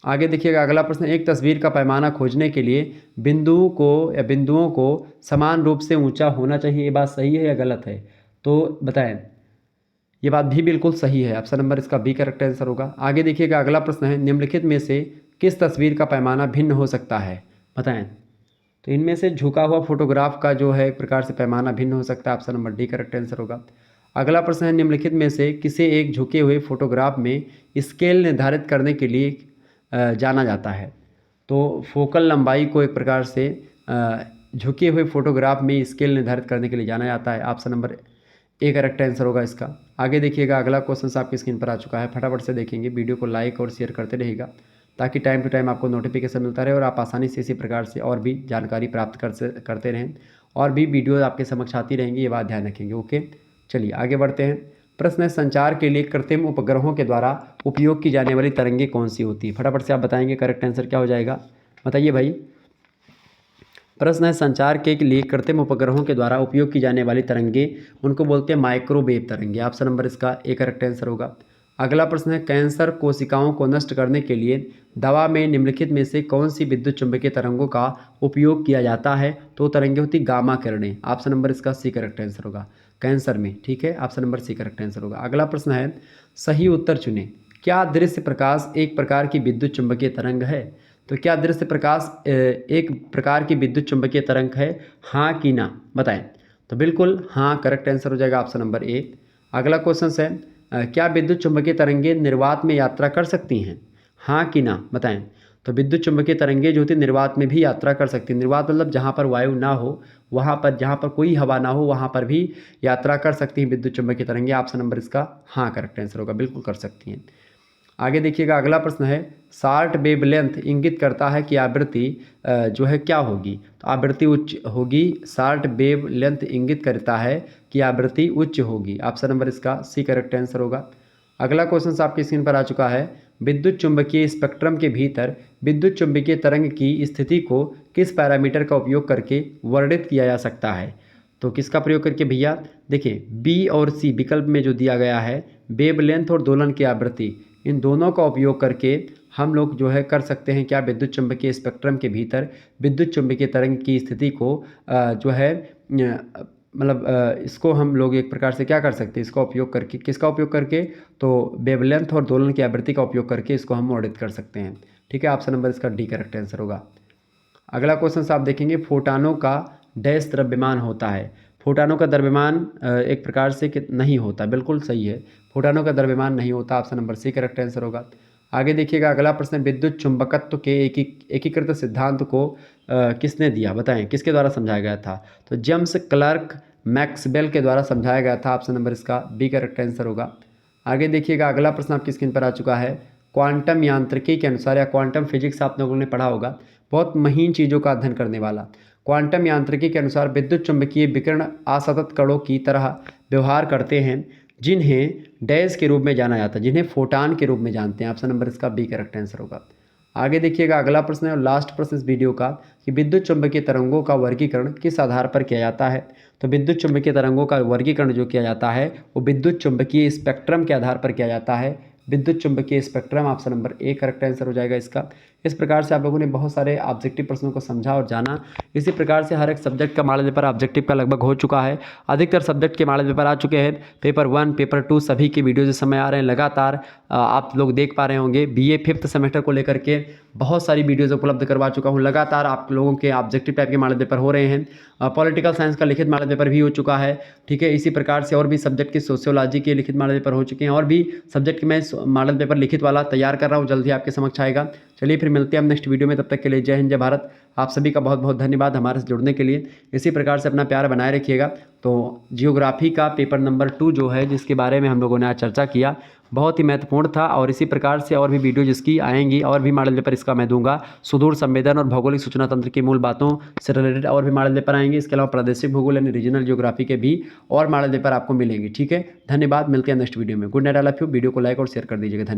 आगे देखिएगा अगला प्रश्न, एक तस्वीर का पैमाना खोजने के लिए बिंदुओं को समान रूप से ऊंचा होना चाहिए। ये बात सही है या गलत है? तो बताएं। ये बात भी बिल्कुल सही है। ऑप्शन नंबर इसका बी करेक्ट आंसर होगा। आगे देखिएगा अगला प्रश्न है, निम्नलिखित में से किस तस्वीर का पैमाना भिन्न हो सकता है? बताएं। तो इनमें से झुका हुआ फोटोग्राफ का जो है एक प्रकार से पैमाना भिन्न हो सकता है। Option number D correct answer होगा। अगला प्रश्न है, निम्नलिखित में से किसे एक झुके हुए फोटोग्राफ में स्केल निर्धारित करने के लिए जाना जाता है? तो फोकल लंबाई को एक प्रकार से झुके हुए फोटोग्राफ में स्केल निर्धारित करने के लिए जाना जाता है। Option number A correct answer होगा इसका। आगे देखिएगा अगला क्वेश्चन आपकी स्क्रीन पर आ चुका है, फटाफट से देखेंगे। वीडियो को लाइक और शेयर करते रहिएगा ताकि टाइम टू टाइम आपको नोटिफिकेशन मिलता रहे और आप आसानी से इसी प्रकार से और भी जानकारी प्राप्त करते रहें और भी वीडियो आपके समक्ष आती रहेंगी। ये बात ध्यान रखेंगे। ओके, चलिए आगे बढ़ते हैं। प्रश्न है, संचार के लिए कृत्रिम उपग्रहों के द्वारा उपयोग की जाने वाली तरंगें कौन सी होती है? फटाफट से आप बताएंगे करेक्ट आंसर क्या हो जाएगा, बताइए भाई। प्रश्न है, संचार के लिए कृत्रिम उपग्रहों के द्वारा उपयोग की जाने वाली तरंगें उनको बोलते हैं माइक्रोवेव तरंगें। ऑप्शन नंबर इसका ए करेक्ट आंसर होगा। अगला प्रश्न है, कैंसर कोशिकाओं को नष्ट करने के लिए दवा में निम्नलिखित में से कौन सी विद्युत चुम्बकीय तरंगों का उपयोग किया जाता है? तो तरंगें होती गामा किरणें। ऑप्शन नंबर इसका सी करेक्ट आंसर होगा, कैंसर में। ठीक है, option number C correct answer होगा। अगला प्रश्न है, सही उत्तर चुनें। क्या दृश्य प्रकाश एक प्रकार की विद्युत चुम्बकीय तरंग है? तो क्या दृश्य प्रकाश एक प्रकार की विद्युत चुम्बकीय तरंग है, हाँ कि ना? बताएं। तो बिल्कुल हाँ करेक्ट आंसर हो जाएगा, ऑप्शन नंबर ए। अगला क्वेश्चन है, क्या विद्युत चुम्बकीय तरंगें निर्वात में यात्रा कर सकती हैं, हाँ कि ना? बताएं। तो विद्युत चुम्बकीय तरंगें जो होती हैं निर्वात में भी यात्रा कर सकती हैं। निर्वात मतलब जहाँ पर वायु ना हो, वहाँ पर जहाँ पर कोई हवा ना हो वहाँ पर भी यात्रा कर सकती हैं विद्युत चुम्बकीय तरंगें। ऑप्शन नंबर इसका हाँ करेक्ट आंसर होगा, बिल्कुल कर सकती हैं। आगे देखिएगा अगला प्रश्न है, शार्ट वेव लेंथ इंगित करता है कि आवृत्ति जो है क्या होगी? तो आवृत्ति उच्च होगी। शार्ट वेव लेंथ इंगित करता है कि आवृत्ति उच्च होगी। ऑप्शन नंबर इसका सी करेक्ट आंसर होगा। अगला क्वेश्चन आपकी स्क्रीन पर आ चुका है, विद्युत चुम्बकीय स्पेक्ट्रम के भीतर विद्युत चुम्बकीय तरंग की स्थिति को किस पैरामीटर का उपयोग करके वर्णित किया जा सकता है? तो किसका प्रयोग करके भैया? देखिए बी और सी विकल्प में जो दिया गया है, वेव लेंथ और दोलन की आवृत्ति, इन दोनों का उपयोग करके हम लोग जो है कर सकते हैं क्या? विद्युत चुम्बकीय स्पेक्ट्रम के भीतर विद्युत चुम्बकीय तरंग की स्थिति को जो है मतलब इसको हम लोग एक प्रकार से क्या कर सकते हैं, इसका उपयोग करके, किसका उपयोग करके? तो वेवलेंथ और दोलन की आवृत्ति का उपयोग करके इसको हम वर्णित कर सकते हैं। ठीक है, ऑप्शन नंबर इसका डी करेक्ट आंसर होगा। अगला क्वेश्चन आप देखेंगे, फोटानों का डैश द्रव्यमान होता है। फोटानों का द्रव्यमान एक प्रकार से नहीं होता, बिल्कुल सही है, फोटानों का द्रव्यमान नहीं होता। Option number C correct answer होगा। आगे देखिएगा अगला प्रश्न, विद्युत चुंबकत्व के एकीकृत सिद्धांत को किसने दिया? बताएं, किसके द्वारा समझाया गया था? तो जेम्स क्लर्क मैक्सवेल के द्वारा समझाया गया था। ऑप्शन नंबर इसका बी करेक्ट आंसर होगा। आगे देखिएगा अगला प्रश्न आपकी स्क्रीन पर आ चुका है, क्वांटम यांत्रिकी के अनुसार या क्वांटम फिजिक्स आप लोगों ने पढ़ा होगा, बहुत महीन चीज़ों का अध्ययन करने वाला। क्वांटम यांत्रिकी के अनुसार विद्युत चुम्बकीय विकिरण असतत कणों की तरह व्यवहार करते हैं जिन्हें डैश के रूप में जाना जाता है, जिन्हें फोटान के रूप में जानते हैं। ऑप्शन नंबर इसका बी करेक्ट आंसर होगा। आगे देखिएगा अगला प्रश्न है और लास्ट प्रश्न इस वीडियो का, कि विद्युत चुम्बकीय तरंगों का वर्गीकरण किस आधार पर किया जाता है? तो विद्युत चुम्बकीय तरंगों का वर्गीकरण जो किया जाता है वो विद्युत चुम्बकीय स्पेक्ट्रम के आधार पर किया जाता है। विद्युत चुम्बकीय spectrum, option number A correct answer हो जाएगा इसका। इस प्रकार से आप लोगों ने बहुत सारे ऑब्जेक्टिव प्रश्नों को समझा और जाना। इसी प्रकार से हर एक सब्जेक्ट का मॉडल पेपर ऑब्जेक्टिव का लगभग हो चुका है। अधिकतर सब्जेक्ट के मॉडल पेपर आ चुके हैं। पेपर 1, पेपर 2 सभी की वीडियोज इस समय आ रहे हैं लगातार, आप लोग देख पा रहे होंगे। बीए 5th सेमेस्टर को लेकर के बहुत सारी वीडियोज़ उपलब्ध करवा चुका हूँ। लगातार आप लोगों के ऑब्जेक्टिव टाइप के मॉडल पेपर हो रहे हैं। पॉलिटिकल साइंस का लिखित मॉडल पेपर भी हो चुका है। ठीक है, इसी प्रकार से और भी सब्जेक्ट की सोशियोलॉजी के लिखित मॉडल पेपर हो चुके हैं और भी सब्जेक्ट में मॉडल पेपर लिखित वाला तैयार कर रहा हूँ, जल्दी आपके समक्ष आएगा। चलिए फिर मिलते हैं हम नेक्स्ट वीडियो में, तब तक के लिए जय हिंद, जय भारत। आप सभी का बहुत बहुत धन्यवाद हमारे से जुड़ने के लिए। इसी प्रकार से अपना प्यार बनाए रखिएगा। तो जियोग्राफी का पेपर नंबर 2 जो है, जिसके बारे में हम लोगों ने आज चर्चा किया, बहुत ही महत्वपूर्ण था। और इसी प्रकार से और भी वीडियो जिसकी आएंगी, और भी मॉडल पेपर इसका मैं दूंगा। सुदूर संवेदन और भौगोलिक सूचना तंत्र की मूल बातों से रिलेटेड और भी मॉडल पेपर आएंगे। इसके अलावा प्रादेशिक भूगोल यानी रीजनल जियोग्राफी के भी और मॉडल पेपर आपको मिलेंगे। ठीक है, धन्यवाद। मिलते हैं नेक्स्ट वीडियो में। Good night, I love you. Video को लाइक और शेयर कर दीजिएगा। धन्यवाद।